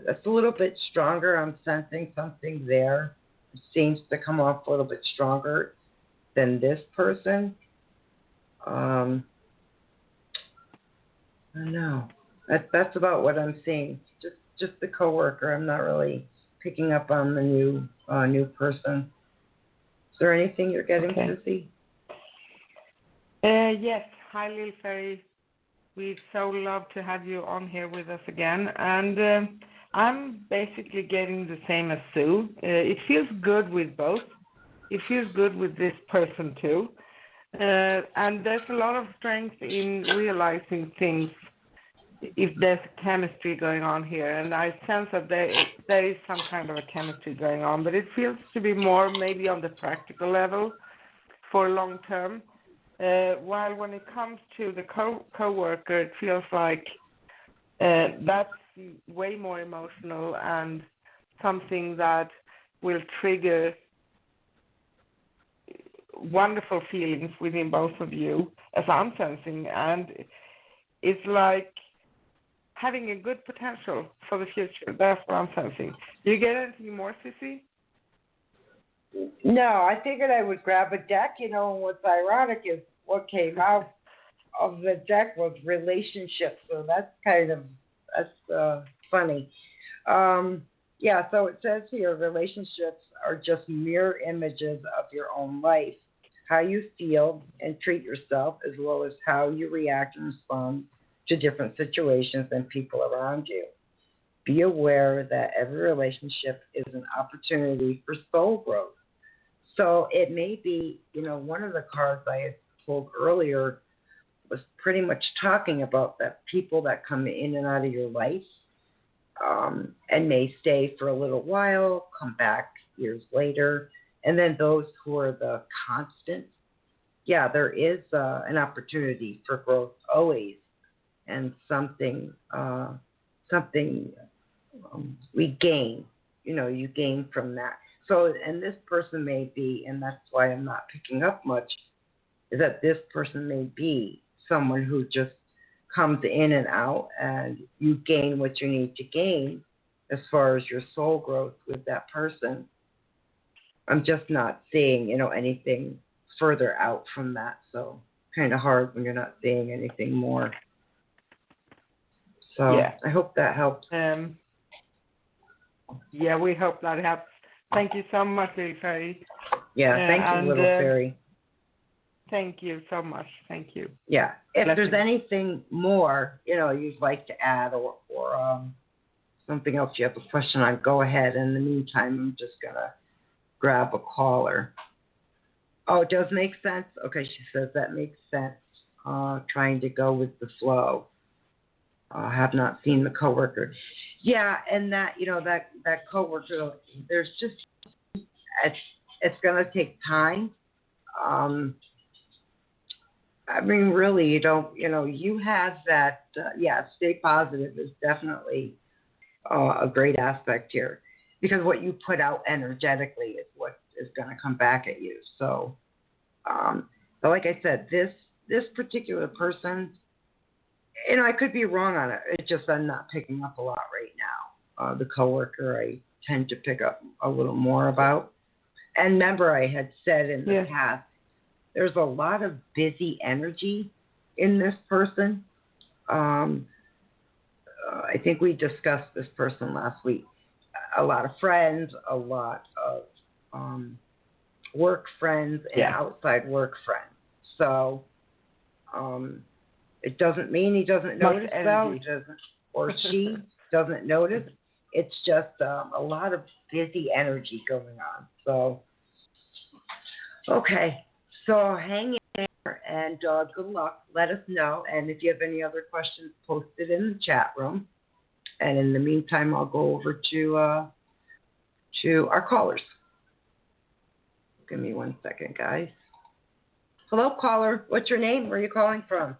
that's a little bit stronger. I'm sensing something there. It seems to come off a little bit stronger than this person. I don't know. That's about what I'm seeing. Just the coworker. I'm not really picking up on the new person. Is there anything you're getting, Sissy? Yes. Hi, Little Fairy. We'd so love to have you on here with us again. And I'm basically getting the same as Sue. It feels good with both. It feels good with this person too. And there's a lot of strength in realizing things if there's a chemistry going on here. And I sense that there is some kind of a chemistry going on, but it feels to be more maybe on the practical level for long term. While when it comes to the co-worker, it feels like that's way more emotional and something that will trigger wonderful feelings within both of you, as I'm sensing. And it's like having a good potential for the future. That's what I'm sensing. Do you get anything more, Sissy? No, I figured I would grab a deck. You know, what's ironic is what came out of the deck was relationships. So that's funny. Yeah, so it says here, relationships are just mirror images of your own life. How you feel and treat yourself, as well as how you react and respond to different situations and people around you. Be aware that every relationship is an opportunity for soul growth. So it may be, one of the cards I had pulled earlier was pretty much talking about that people that come in and out of your life and may stay for a little while, come back years later, and then those who are the constant. Yeah, there is an opportunity for growth always, and something we gain. You gain from that. So, and this person may be, and that's why I'm not picking up much, is that this person may be someone who just comes in and out, and you gain what you need to gain as far as your soul growth with that person. I'm just not seeing, anything further out from that. So kind of hard when you're not seeing anything more. So yeah. I hope that helps. Yeah, we hope that helps. Thank you so much, Little Fairy. Yeah, thank you, Little Fairy. Thank you so much. Thank you. Yeah. If there's anything more, you'd like to add or something else you have a question on, go ahead. In the meantime, I'm just going to grab a caller. Oh, it does make sense? Okay, she says that makes sense. Trying to go with the flow. Have not seen the coworker. Yeah, and that, that coworker, there's just, it's going to take time. I mean, really, you don't, you have that, stay positive is definitely a great aspect here, because what you put out energetically is what is going to come back at you. So, but like I said, this particular person, I could be wrong on it. It's just I'm not picking up a lot right now. The coworker I tend to pick up a little more about. And remember, I had said in the past, there's a lot of busy energy in this person. I think we discussed this person last week. A lot of friends, a lot of work friends, and outside work friends. So It doesn't mean he doesn't Much notice, though. energy. He doesn't, or she doesn't notice. It's just a lot of busy energy going on. So, okay. So hang in there and good luck. Let us know. And if you have any other questions, post it in the chat room. And in the meantime, I'll go over to our callers. Give me 1 second, guys. Hello, caller. What's your name? Where are you calling from?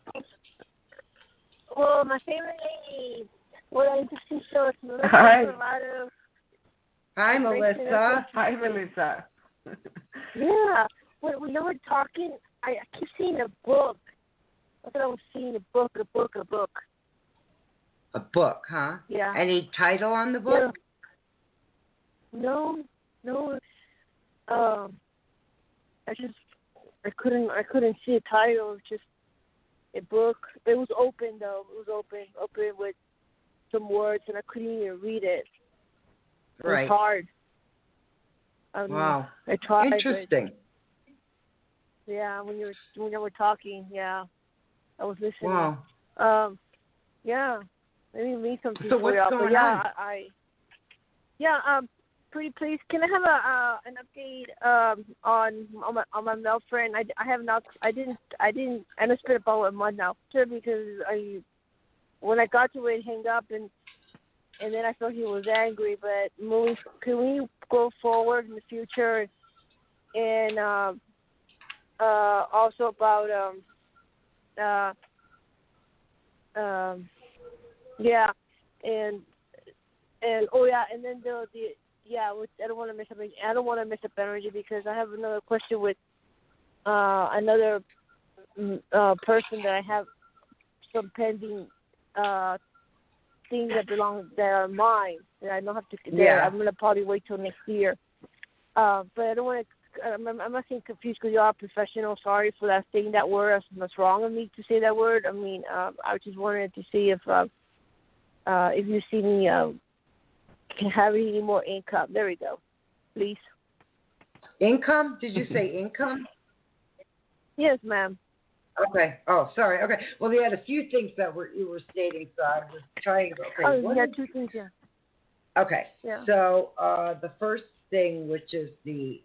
Well, my favorite name is Melissa. Hi. Hi, Melissa. Hi, Melissa. Yeah. When you were talking, I keep seeing a book. I thought I was seeing a book. A book, huh? Yeah. Any title on the book? Yeah. No. I couldn't see a title. It was just a book. It was open though. It was open with some words, and I couldn't even read it. It was hard. Wow. I tried. Interesting. But, yeah, when you were talking, yeah, I was listening. Wow. Yeah. Maybe read something So for what's y'all. going on? Pretty please, can I have an update on my male friend? I have not. I didn't. It's been about a month now, because when I got to it, hang up and then I felt he was angry. But can we go forward in the future? And also about yeah, and then I don't want to mess up energy because I have another question with another person that I have some pending things that are mine that I don't have to. Yeah. I'm gonna probably wait till next year. But I don't want to. I'm not getting confused because you are professional. Sorry for that saying that word. That's wrong of me to say that word. I mean, I just wanted to see if you see me having any more income. There we go. Please. Income? Did you say income? Yes, ma'am. Okay. Oh, sorry. Okay. Well, they had a few things that you were stating, so I was trying to. Okay. Oh, yeah, 2 things. Yeah. Okay. Yeah. So the first thing, which is the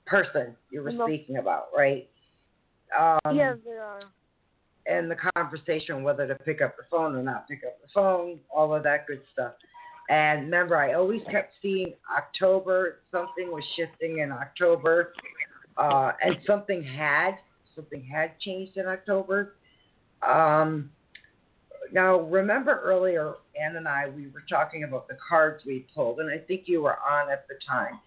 person you were speaking about, right? Yes, they are. And the conversation whether to pick up the phone or not pick up the phone, all of that good stuff. And remember, I always kept seeing October. Something was shifting in October, and something had changed in October. Now, remember earlier, Ann and we were talking about the cards we pulled, and I think you were on at the time,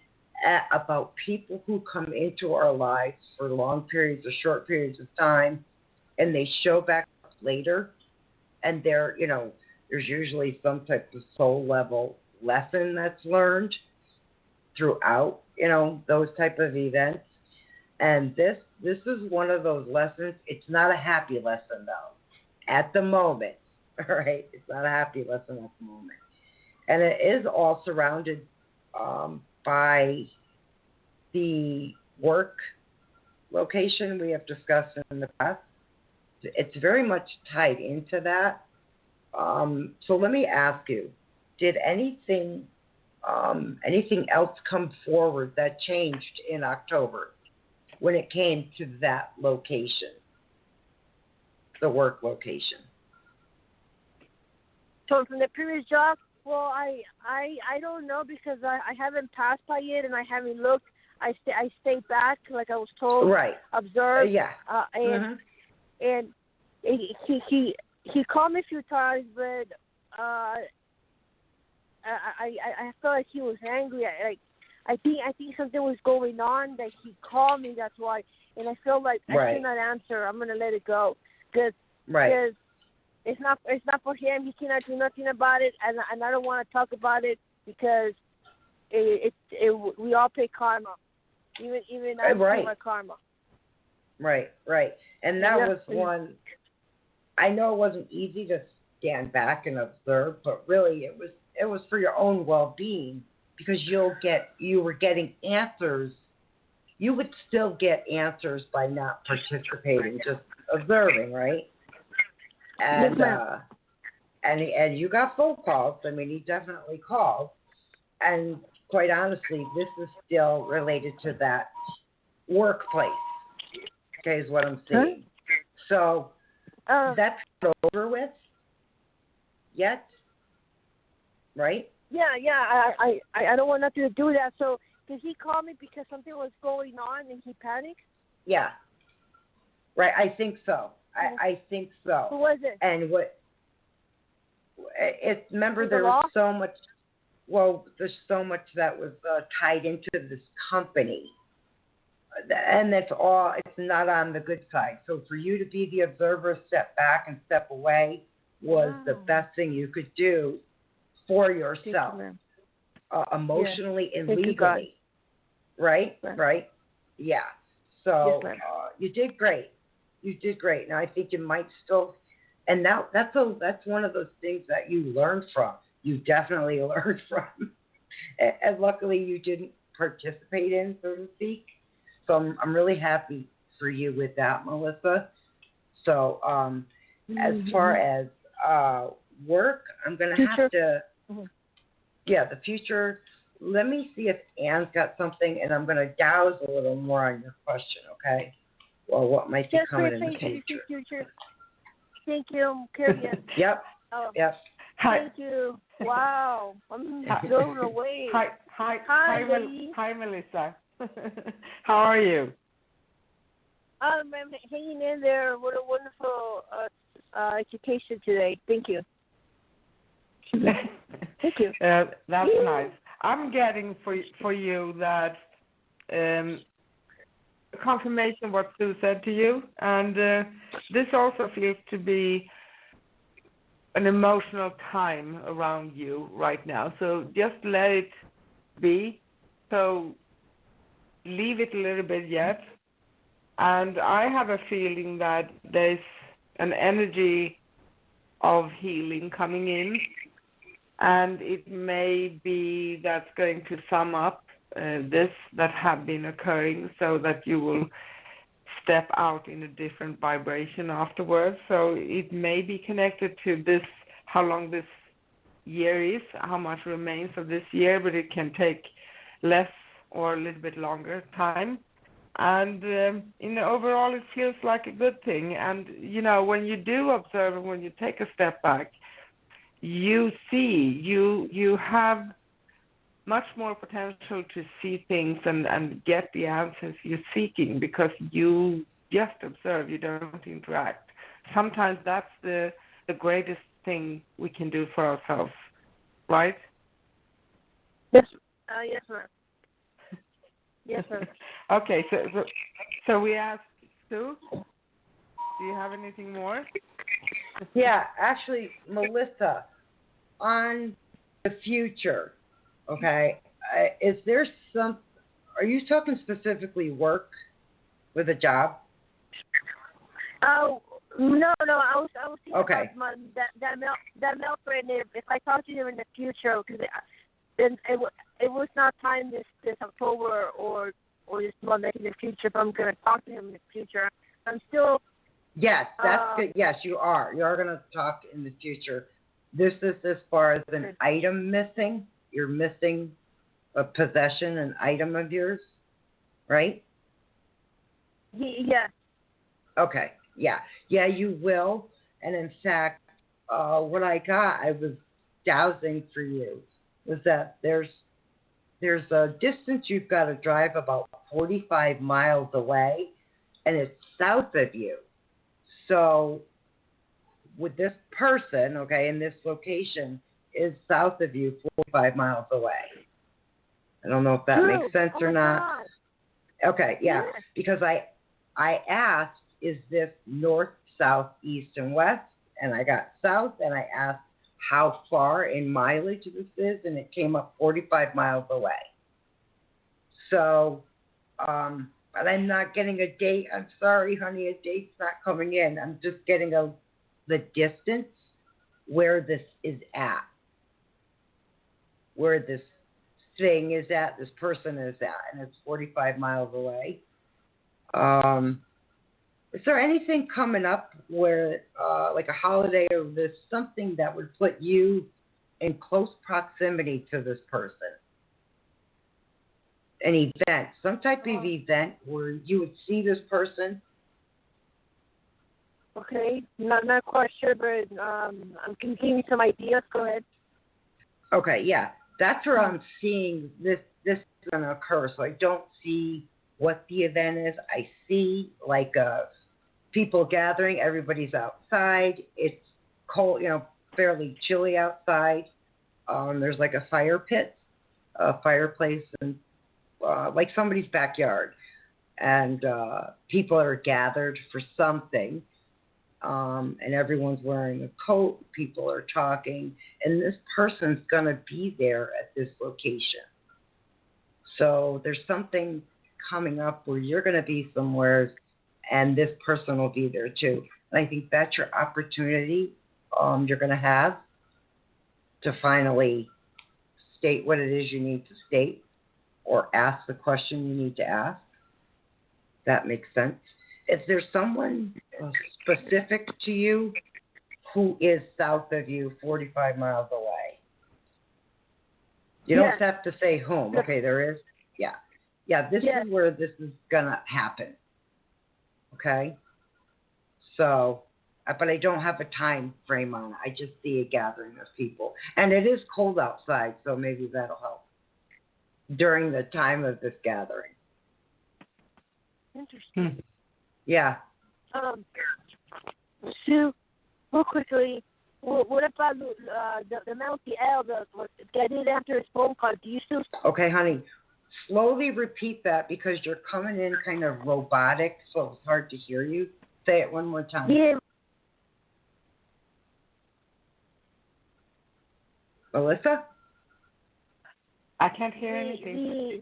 about people who come into our lives for long periods or short periods of time, and they show back up later, and there's usually some type of soul level lesson that's learned throughout, those type of events. And this is one of those lessons. It's not a happy lesson, though, at the moment. All right? It's not a happy lesson at the moment. And it is all surrounded by the work location we have discussed in the past. It's very much tied into that. So let me ask you, did anything else come forward that changed in October when it came to that location, the work location? So from the previous job, well, I don't know because I haven't passed by it and I haven't looked. I stayed back like I was told. Right. Observe. Yeah. And he called me a few times, but I felt like he was angry. I think something was going on that he called me. That's why, and I feel like I cannot answer. I'm gonna let it go because it's not for him. He cannot do nothing about it, and I don't want to talk about it because we all pay karma, even I pay my karma. Right. And that was one. I know it wasn't easy to stand back and observe, but really it was for your own well-being because you were getting answers. You would still get answers by not participating, just observing, right? And yes, and you got phone calls. I mean, he definitely called. And quite honestly, this is still related to that workplace. Okay, is what I'm seeing. So that's not over with yet, right? Yeah. I don't want nothing to do with that. So did he call me because something was going on and he panicked? Yeah. Right. I think so. I think so. Who was it? And remember Was there the was law? so much. Well, there's so much that was tied into this company. And that's all. It's not on the good side. So for you to be the observer, step back and step away was the best thing you could do for yourself, emotionally and legally. Right? Yeah. So you did great. You did great. Now I think you might still, and now that's one of those things that you learned from. You definitely learned from, and luckily you didn't participate in, so to speak. So I'm really happy for you with that, Melissa. So as far as work, I'm going to have to, the future. Let me see if Anne's got something, and I'm going to douse a little more on your question, okay? Or what might be coming in the future. Thank you, Carrie. Yep. Yep. Thank you. Wow. I'm blown away. Hi, Melissa. How are you? I'm hanging in there. What a wonderful education today. Thank you. Thank you. That's nice. I'm getting for you that confirmation what Sue said to you, and this also feels to be an emotional time around you right now. So just let it be. So leave it a little bit yet. And I have a feeling that there's an energy of healing coming in, and it may be that's going to sum up this that have been occurring so that you will step out in a different vibration afterwards. So it may be connected to this, how long this year is, how much remains of this year, but it can take less or a little bit longer time. And in the overall, it feels like a good thing. And, you know, when you do observe and when you take a step back, you see, you have much more potential to see things and get the answers you're seeking because you just observe, you don't interact. Sometimes that's the greatest thing we can do for ourselves, right? Yes, yes, ma'am. Yes, sir. Okay, so we asked Sue, do you have anything more? Yeah, actually, Melissa, on the future, okay, is there are you talking specifically work with a job? Oh, no, I was thinking okay. about that male friend, if I talk to him in the future, because it was not time this October or this month in the future. If I'm going to talk to him in the future, I'm still. Yes, that's good. Yes, you are. You are going to talk in the future. This is as far as an item missing. You're missing a possession, an item of yours, right? Yes. Okay. Yeah. Yeah, you will. And in fact, what I was dowsing for you was that there's a distance you've got to drive about 45 miles away, and it's south of you. So with this person, okay, in this location is south of you, 45 miles away. I don't know if that makes sense or not. God. Okay, yeah, yes. Because I asked, is this north, south, east, and west? And I got south, and I asked how far in mileage this is, and it came up 45 miles away. So, but I'm not getting a date. I'm sorry, honey, a date's not coming in. I'm just getting the distance where this is at, where this thing is at, this person is at, and it's 45 miles away. Is there anything coming up where, like a holiday or this, something that would put you in close proximity to this person? An event, some type of event where you would see this person? Okay, not quite sure, but I'm giving you some ideas. Go ahead. Okay, yeah, that's where I'm seeing this is going to occur. So I don't see what the event is. I see like people gathering. Everybody's outside. It's cold, fairly chilly outside. There's like a fire pit, a fireplace, and like somebody's backyard, and people are gathered for something. And everyone's wearing a coat, people are talking, and this person's going to be there at this location. So there's something coming up where you're going to be somewhere, and this person will be there too. And I think that's your opportunity you're going to have to finally state what it is you need to state or ask the question you need to ask. That makes sense. If there's someone specific to you who is south of you, 45 miles away, you don't have to say whom. Okay, there is. Yeah. Yeah, this is where this is going to happen. Okay? So, but I don't have a time frame on it. I just see a gathering of people. And it is cold outside, so maybe that'll help during the time of this gathering. Interesting. Yeah. Sue, real quickly, what about the man with the L that did after his phone call? Do you still? Okay, honey. Slowly repeat that because you're coming in kind of robotic, so it's hard to hear you. Say it one more time. Yeah. Melissa? I can't hear anything.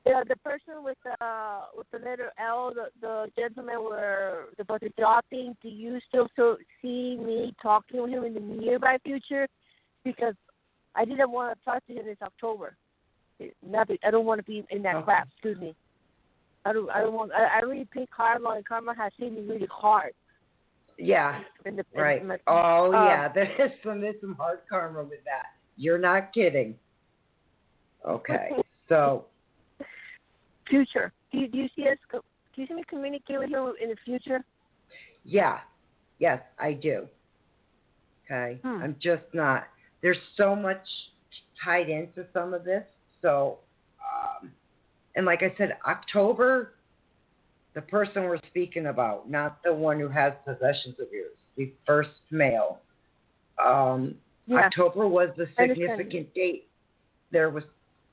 The person with the letter L, the gentleman where about the job thing, do you still see me talking with him in the nearby future? Because I didn't want to talk to him this October. I don't want to be in that crap. Excuse me. I really pick karma, and karma has hit me really hard. Yeah. Right. Yeah. There's some hard karma with that. You're not kidding. Okay. So. Future. Do you see us? Do you see me communicate with him in the future? Yeah. Yes, I do. Okay. I'm just not. There's so much tied into some of this. So, and like I said, October, the person we're speaking about, not the one who has possessions of yours, the first male. October was the significant date. There was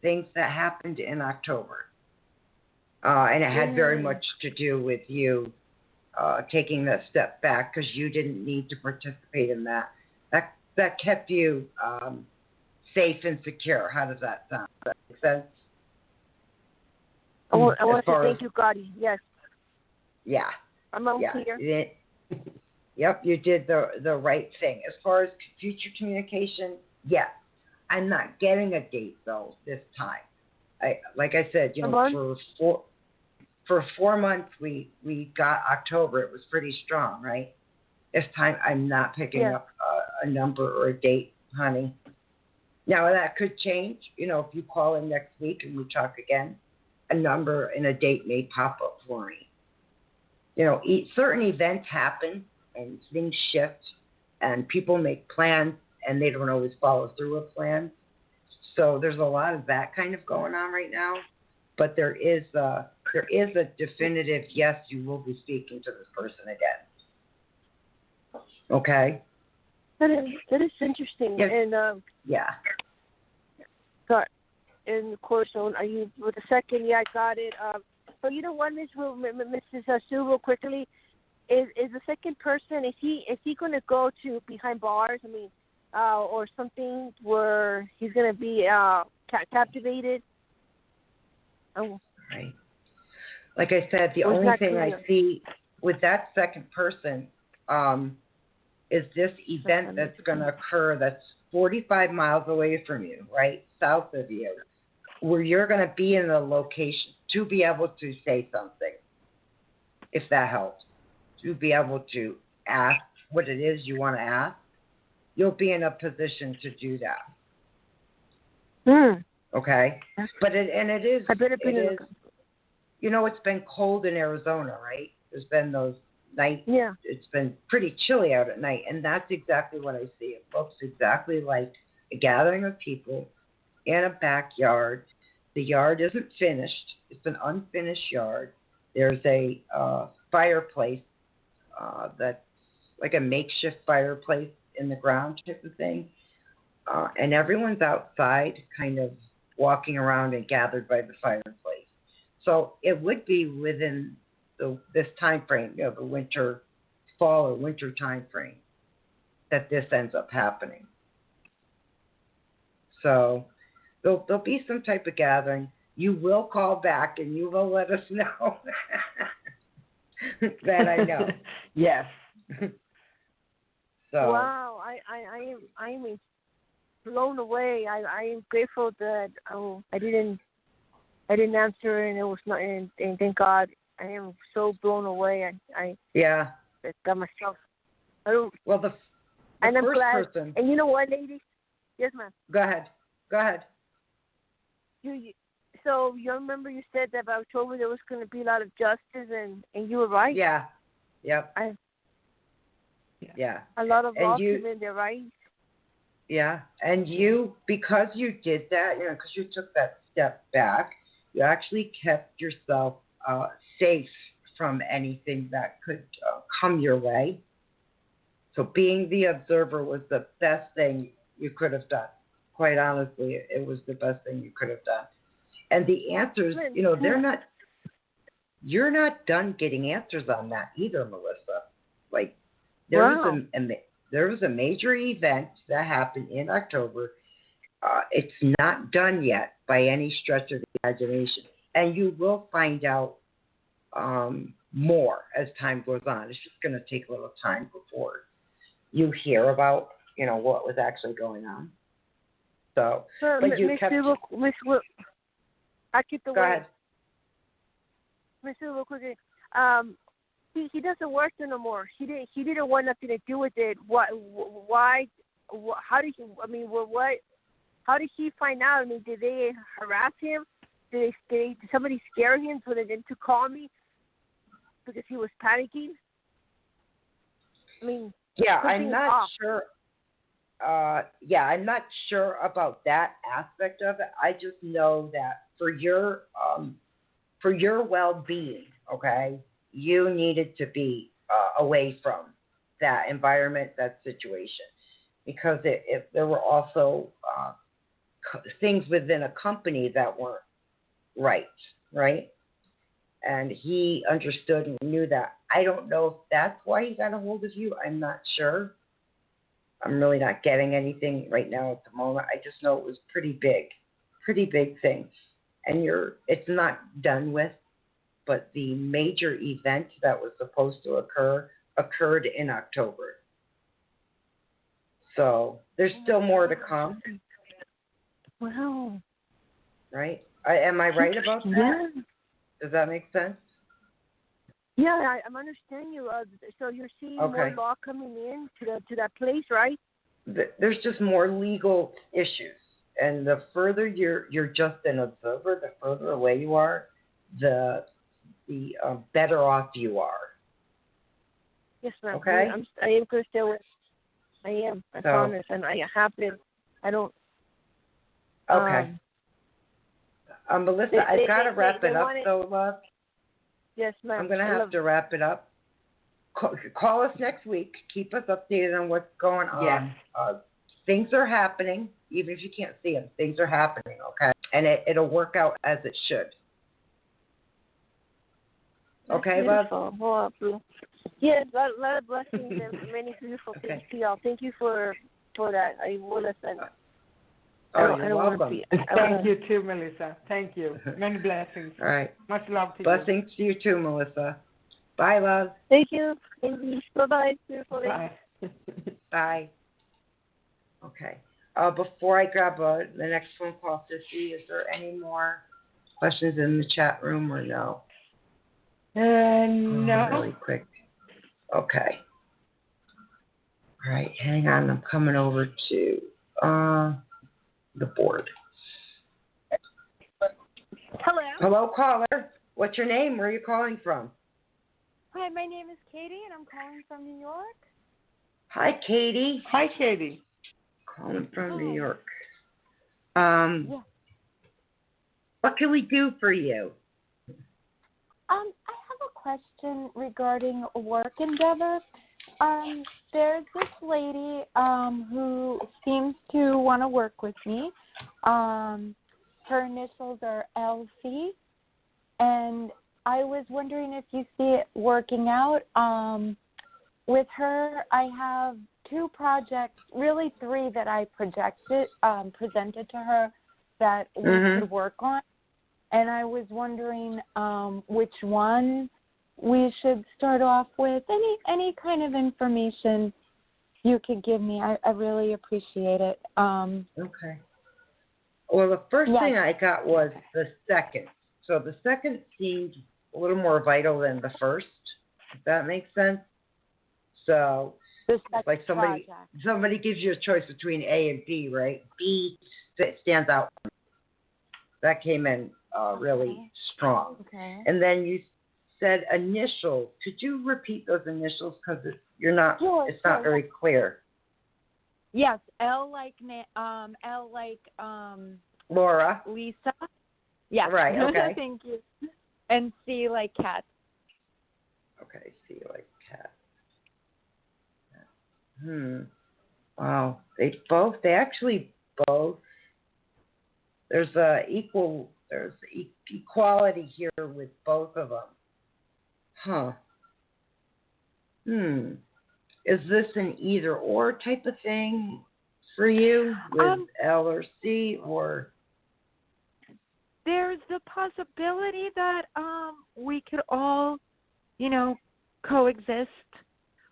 things that happened in October. And it had very much to do with you taking that step back because you didn't need to participate in that. That kept you safe and secure. How does that sound? Does that make sense? I want to thank you, Gotti. Yes. Yeah. I'm on here. Yep, you did the right thing. As far as future communication, yes. I'm not getting a date, though, this time. Like I said, for 4 months, we got October. It was pretty strong, right? This time, I'm not picking up a number or a date, honey. Now, that could change. If you call in next week and we talk again, a number and a date may pop up for me. Certain events happen and things shift and people make plans and they don't always follow through with plans. So there's a lot of that kind of going on right now. But there is a definitive yes, you will be speaking to this person again. Okay? That is interesting. Yes. And sorry. And of course, are you with the second? Yeah, I got it. So you know what, Mrs. Sue, real quickly, is the second person? Is he going to go to behind bars? I mean, or something where he's going to be captivated? Oh. Right. Like I said, the only thing I see with that second person is this event that's going to occur that's 45 miles away from you, right, south of you, where you're going to be in a location to be able to say something, if that helps. to be able to ask what it is you want to ask, you'll be in a position to do that. Okay? But it is, you know, it's been cold in Arizona, right? There's been those nights. Yeah. It's been pretty chilly out at night, and that's exactly what I see. It looks exactly like a gathering of people in a backyard. The yard isn't finished. It's an unfinished yard. There's a fireplace that's like a makeshift fireplace in the ground type of thing. And everyone's outside kind of walking around and gathered by the fireplace. So it would be within this time frame, you know, the fall or winter time frame, that this ends up happening. So there'll be some type of gathering. You will call back and you will let us know. That I know. Yes. So. Wow, I am blown away. I am grateful that I didn't answer, and it was not, and thank God. I am so blown away. I got myself. Well, the and I'm first glad. person. And you know what, ladies? Yes, ma'am. Go ahead. So you remember you said that by October there was going to be a lot of justice, and you were right. Yeah. Yep. A lot of laws you, came in there, right? Yeah, and you, because you did that, you know, because you took that step back, you actually kept yourself safe from anything that could come your way. So being the observer was the best thing you could have done. Quite honestly, it was the best thing you could have done. And the answers, you know, you're not done getting answers on that either, Melissa. Like, there was a major event that happened in October. It's not done yet by any stretch of the imagination. And you will find out more as time goes on. It's just going to take a little time before you hear about, you know, what was actually going on. So, but you kept... I keep the Go ahead. Mr. Real quick, he doesn't work there no more. He didn't want nothing to do with it. Why? How did he? I mean, what? How did he find out? I mean, did they harass him? Did somebody scare him so they didn't call me because he was panicking? I mean, yeah, I'm not sure. I'm not sure about that aspect of it. I just know that for your well-being, okay, you needed to be away from that environment, that situation, because if there were also things within a company that weren't right? And he understood and knew that. I don't know if that's why he got a hold of you. I'm not sure. I'm really not getting anything right now at the moment. I just know it was pretty big thing. And it's not done with, but the major event that was supposed to occurred in October. So there's still more to come. Wow. Right? Am I right about that? Yeah. Does that make sense? Yeah, I'm understanding you. So you're seeing more law coming in to that place, right? There's just more legal issues, and the further you're just an observer, the further away you are, the better off you are. Yes, ma'am. Okay. I am going to stay with. I am. I promise, and I have been. I don't. Okay. Melissa, I've got to wrap it up, though, love. Yes, ma'am. I'm going to have to wrap it up. Call us next week. Keep us updated on what's going on. Yes. Things are happening, even if you can't see them. Things are happening, okay? And it'll work out as it should. Okay, love? Oh, yes, a lot of blessings and many beautiful things to y'all. Thank you for that. I will listen. You're welcome. Thank you too, Melissa. Thank you. Many blessings. All right. Much love to you. Blessings to you too, Melissa. Bye, love. Thank you. Bye-bye. Beautiful. Bye. Bye. Okay. Before I grab the next phone call, Sissy, is there any more questions in the chat room or no? No. Really quick. Okay. All right, hang on. I'm coming over to the board. Hello. Hello, caller. What's your name? Where are you calling from? Hi, my name is Katie, and I'm calling from New York. Hi, Katie. Hi, Katie. Calling from New York. Yeah. What can we do for you? I have a question regarding a work endeavor. There's this lady who seems to want to work with me. Her initials are LC, and I was wondering if you see it working out. With her, I have 2 projects, really 3 that I presented to her that we could work on. And I was wondering which one we should start off with. Any kind of information you could give me, I really appreciate it. Okay. Well, the first thing I got was the second. So the second seemed a little more vital than the first, if that makes sense. So it's like somebody gives you a choice between A and B, right? B stands out. That came in really strong. Okay. And then you said initials. Could you repeat those initials because it's not very clear. Yes, L like Laura. Lisa. Yeah. Right. Okay. Thank you. And C like cat. Okay. C like cat. Wow. They actually both. There's equality here with both of them. Huh. Is this an either or type of thing for you with L or C, or? There's the possibility that we could all, coexist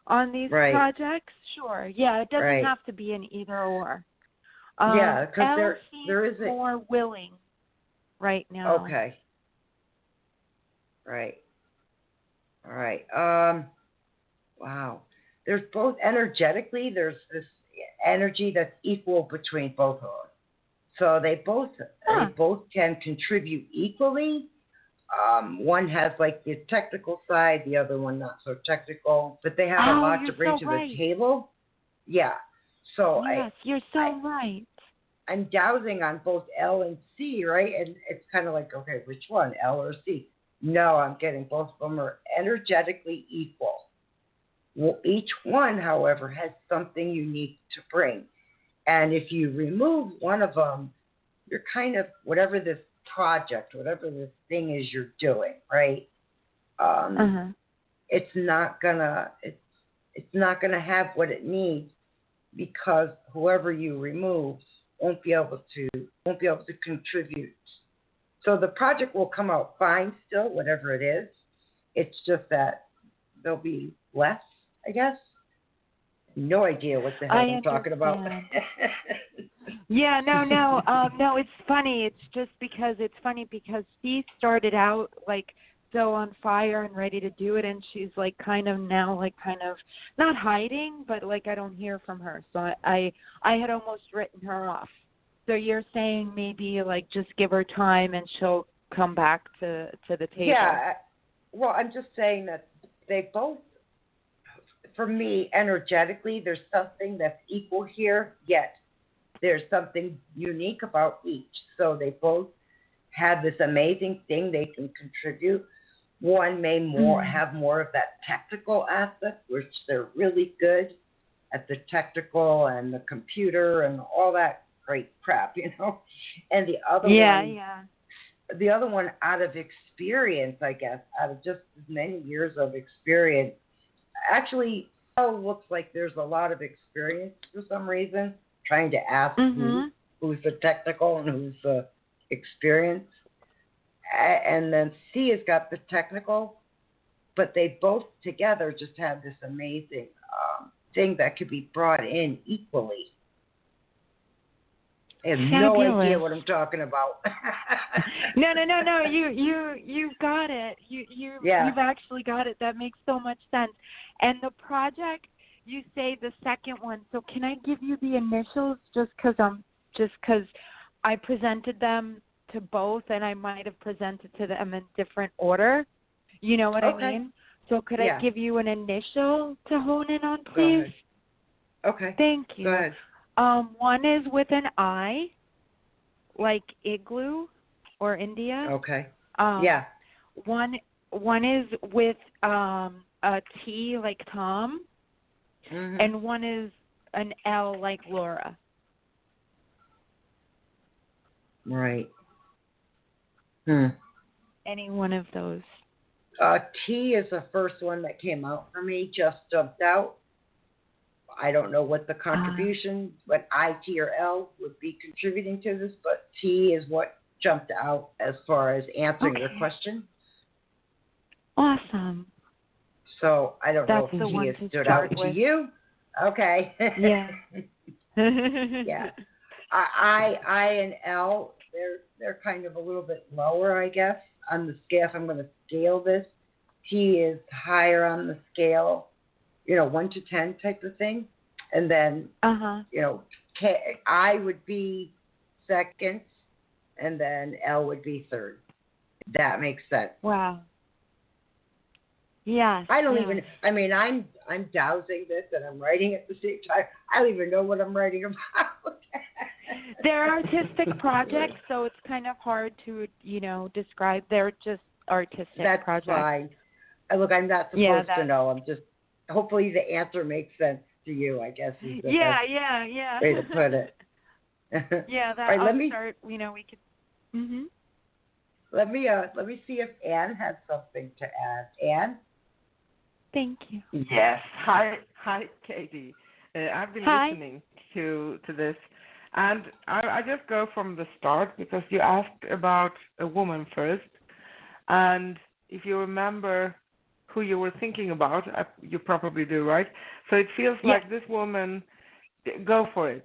on these projects. Sure. Yeah, it doesn't have to be an either or. Yeah, because there is more willing right now. Okay. Right. All right. Wow. There's both energetically. There's this energy that's equal between both of them. So they both can contribute equally. One has like the technical side, the other one not so technical, but they have a lot to bring to the table. Yeah. So yes, you're so right. I'm dowsing on both L and C, right? And it's kind of like, okay, which one, L or C? No, I'm getting both of them are energetically equal. Well, each one, however, has something unique to bring. And if you remove one of them, you're kind of, whatever this project, whatever this thing is you're doing, right? It's not gonna have what it needs because whoever you remove won't be able to contribute. So the project will come out fine still, whatever it is. It's just that there'll be less, I guess. No idea what the hell I'm talking about. Yeah, no, it's funny. It's just because she started out like so on fire and ready to do it, and she's like kind of not hiding, but like I don't hear from her. So I had almost written her off. So you're saying maybe like just give her time and she'll come back to the table. Yeah. Well, I'm just saying that they both, for me, energetically, there's something that's equal here, yet there's something unique about each. So they both have this amazing thing they can contribute. One may have more of that technical aspect, which they're really good at the technical and the computer and all that great crap, And the other the other one, out of experience, I guess, out of just as many years of experience, actually, it looks like there's a lot of experience for some reason, trying to ask who's the technical and who's the experience. And then C has got the technical, but they both together just have this amazing thing that could be brought in equally. I have no idea what I'm talking about. No. You got it. You've actually got it. That makes so much sense. And the project, you say the second one. So can I give you the initials just because I presented them to both, and I might have presented to them in different order. You know what I mean? So could I give you an initial to hone in on, please? Go ahead. Okay. Thank you. Go ahead. One is with an I, like igloo or India. Okay. One is with a T, like Tom, and one is an L, like Laura. Right. Any one of those. T is the first one that came out for me, just jumped out. I don't know what the contribution, what I, T, or L would be contributing to this, but T is what jumped out as far as answering your question. Awesome. So I don't know if T has stood out to you. Okay. Yeah. Yeah. I and L, they're kind of a little bit lower, I guess, on the scale. If I'm going to scale this, T is higher on the scale, 1 to 10 type of thing. And then, I would be second, and then L would be third. That makes sense. Wow. Yes. I don't even, I'm dowsing this and I'm writing at the same time. I don't even know what I'm writing about. They're artistic projects, so it's kind of hard to, describe. They're just artistic projects. That's fine. Look, I'm not supposed to know. I'm just, hopefully the answer makes sense to you, I guess. Is the best way to put it. Yeah, that. Right, start. We could. Mhm. Let me see if Anne has something to add. Anne? Thank you. Yes. Hi, Katie. I've been listening to this, and I just go from the start because you asked about a woman first, and if you remember who you were thinking about, you probably do, right? So it feels like this woman, go for it.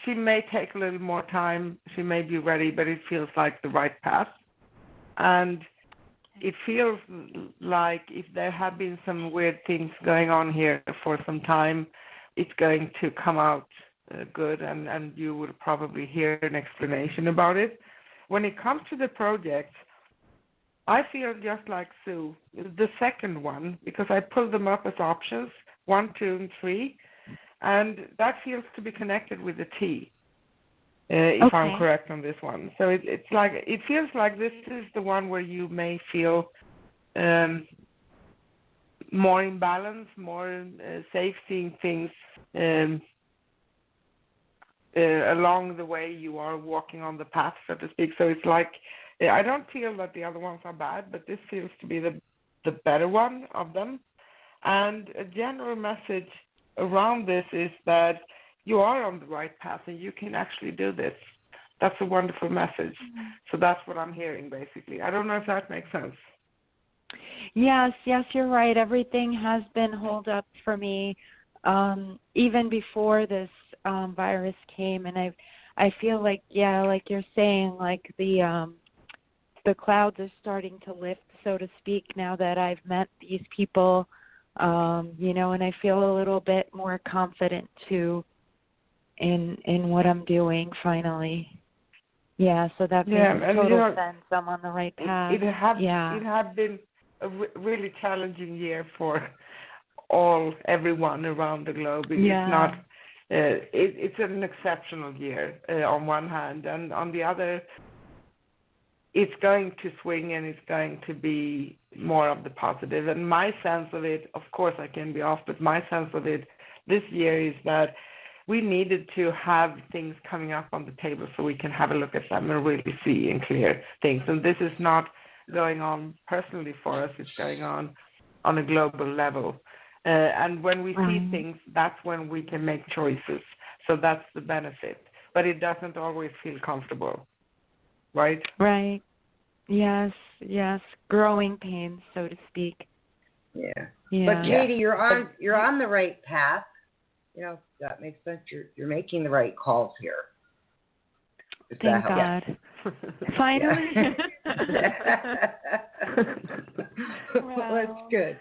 She may take a little more time. She may be ready, but it feels like the right path. And it feels like if there have been some weird things going on here for some time, it's going to come out good, and you will probably hear an explanation about it. When it comes to the project, I feel just like Sue, the second one, because I pulled them up as options, 1, 2, and 3, and that feels to be connected with the T, if I'm correct on this one. So it feels like this is the one where you may feel more in balance, more safe, seeing things along the way you are walking on the path, so to speak. So it's like, I don't feel that the other ones are bad, but this feels to be the better one of them. And a general message around this is that you are on the right path and you can actually do this. That's a wonderful message. Mm-hmm. So that's what I'm hearing, basically. I don't know if that makes sense. Yes, you're right. Everything has been holed up for me, even before this virus came, and I feel like, like you're saying, like the clouds are starting to lift, so to speak, now that I've met these people, and I feel a little bit more confident too in what I'm doing finally. Yeah, so that makes total sense. I'm on the right path. It had been a really challenging year for everyone around the globe. It's not. It's an exceptional year on one hand, and on the other, it's going to swing and it's going to be more of the positive. And my sense of it, of course I can be off, but my sense of it this year is that we needed to have things coming up on the table so we can have a look at them and really see and clear things. And this is not going on personally for us, it's going on a global level. And when we see things, that's when we can make choices. So that's the benefit. But it doesn't always feel comfortable, right? Right. Yes. Growing pains, so to speak. Yeah. But Katie, you're on the right path. that makes sense. You're making the right calls here. Thank God. Finally. Well, that's good.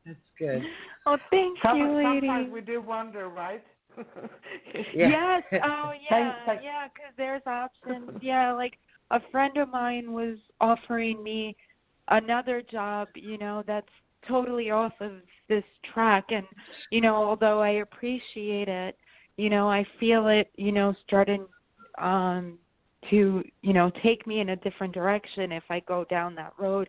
That's good. Oh, thank you, lady. Sometimes we do wonder, right? Yes. Oh, yeah. Yeah, because there's options. Yeah, like a friend of mine was offering me another job, that's totally off of this track. And, although I appreciate it, I feel it, starting to, take me in a different direction if I go down that road,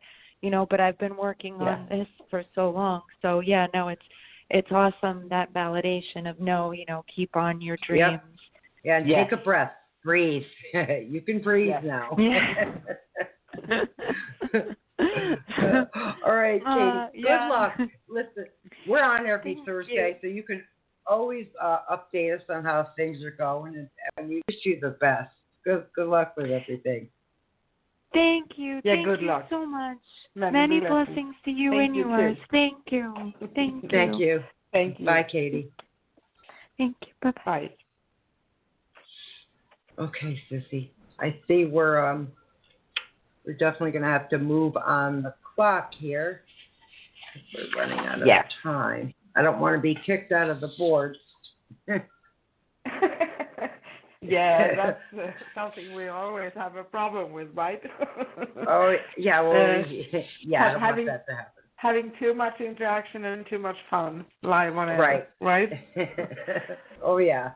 but I've been working on this for so long. So, yeah, no, it's awesome, that validation of keep on your dreams. Yep. Yeah, and take a breath. Breathe. You can breathe now. Yeah. All right, Katie. Good luck. Listen, we're on every Thursday, so you can always update us on how things are going, and we wish you the best. Good luck with everything. Thank you. Yeah, Thank good you luck. so much. Many blessings to you and yours. Thank you. Thank you. Thank you. Thank you. Bye, Katie. Thank you. Bye-bye. Bye. Okay, Sissy. I see we're definitely going to have to move on the clock here. We're running out of time. I don't want to be kicked out of the board. Yeah, that's something we always have a problem with, right? Oh, yeah. Well, I don't want that to happen. Having too much interaction and too much fun live on air, right? Oh, yeah.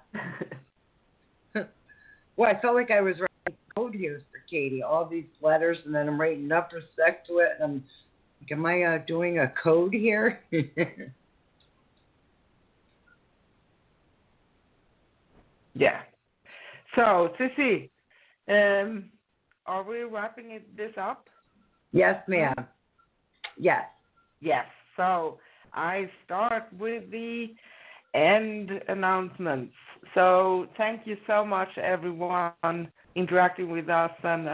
Well, I felt like I was writing code here for Katie, all these letters, and then I'm writing up respect to it, and I'm like, am I doing a code here? Yeah. So, Sissy, are we wrapping this up? Yes, ma'am. Yes. Yes. So I start with the end announcements. So thank you so much, everyone, interacting with us and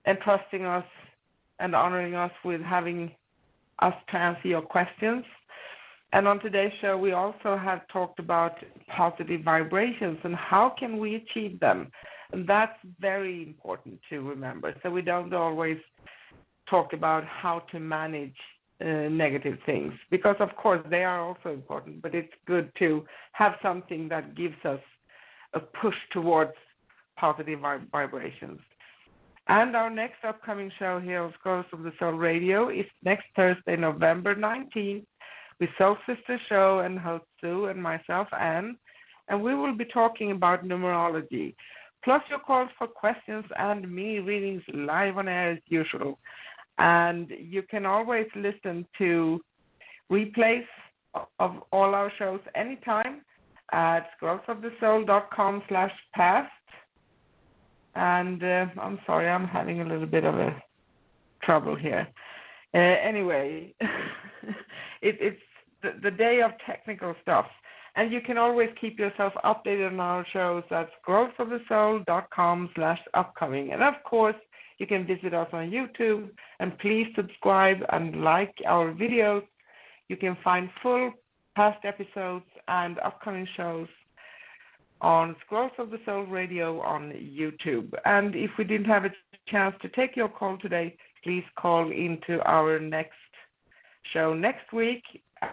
entrusting us and honoring us with having us to answer your questions. And on today's show, we also have talked about positive vibrations and how can we achieve them. And that's very important to remember. So we don't always talk about how to manage negative things, because of course they are also important, but it's good to have something that gives us a push towards positive vibrations. And our next upcoming show here on Scrolls of the Soul Radio is next Thursday, November 19th, with Soul Sister Show and host Sue and myself, Anne, and we will be talking about numerology, plus your calls for questions and mini readings live on air as usual. And you can always listen to replays of all our shows anytime at scrollsofthesoul.com/past. And I'm sorry, I'm having a little bit of a trouble here. Anyway, it's the day of technical stuff. And you can always keep yourself updated on our shows at scrollsofthesoul.com/upcoming. And of course, you can visit us on YouTube, and please subscribe and like our videos. You can find full past episodes and upcoming shows on Scrolls of the Soul Radio on YouTube. And if we didn't have a chance to take your call today, please call into our next show next week,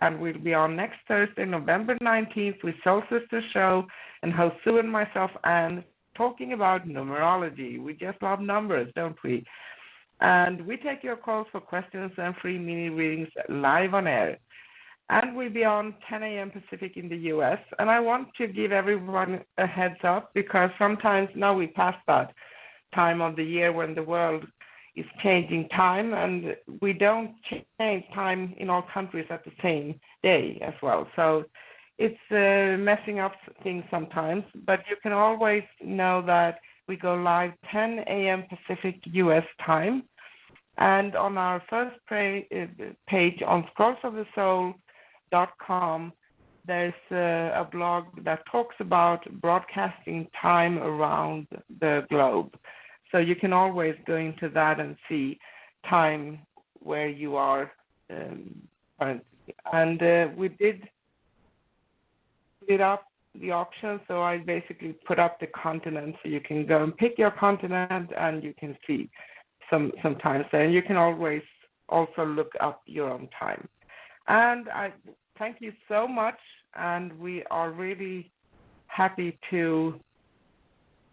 and we'll be on next Thursday, November 19th, with Soul Sister Show and host Sue and myself, Anne, talking about numerology. We just love numbers, don't we? And we take your calls for questions and free mini readings live on air. And we'll be on 10 a.m. Pacific in the U.S. And I want to give everyone a heads up, because sometimes now we pass that time of the year when the world is changing time, and we don't change time in all countries at the same day as well. So it's messing up things sometimes, but you can always know that we go live 10 a.m. Pacific U.S. time. And on our first page on scrollsofthesoul.com, there's a blog that talks about broadcasting time around the globe. So you can always go into that and see time where you are currently. And we did split up the options. So I basically put up the continent so you can go and pick your continent and you can see some times there. And you can always also look up your own time. And I thank you so much, and we are really happy to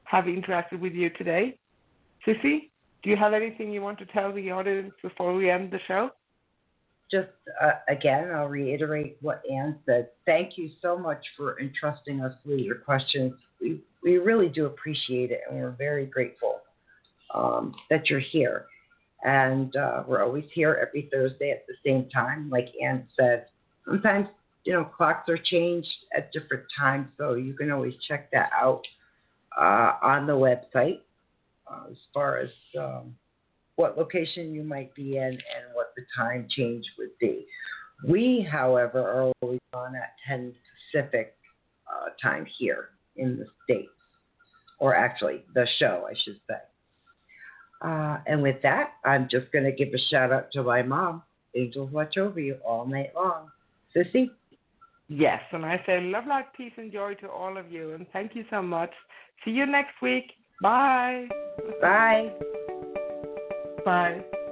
have interacted with you today. Sissy, do you have anything you want to tell the audience before we end the show? Just, again, I'll reiterate what Anne said. Thank you so much for entrusting us with your questions. We really do appreciate it, and we're very grateful that you're here. And we're always here every Thursday at the same time. Like Anne said, sometimes, clocks are changed at different times, so you can always check that out on the website as far as what location you might be in and what the time change would be. We, however, are always on at 10 Pacific time here in the States, or actually the show, I should say. And with that, I'm just going to give a shout out to my mom. Angels watch over you all night long. Sissy? Yes, and I say love, light, peace, and joy to all of you, and thank you so much. See you next week. Bye. Bye. Bye.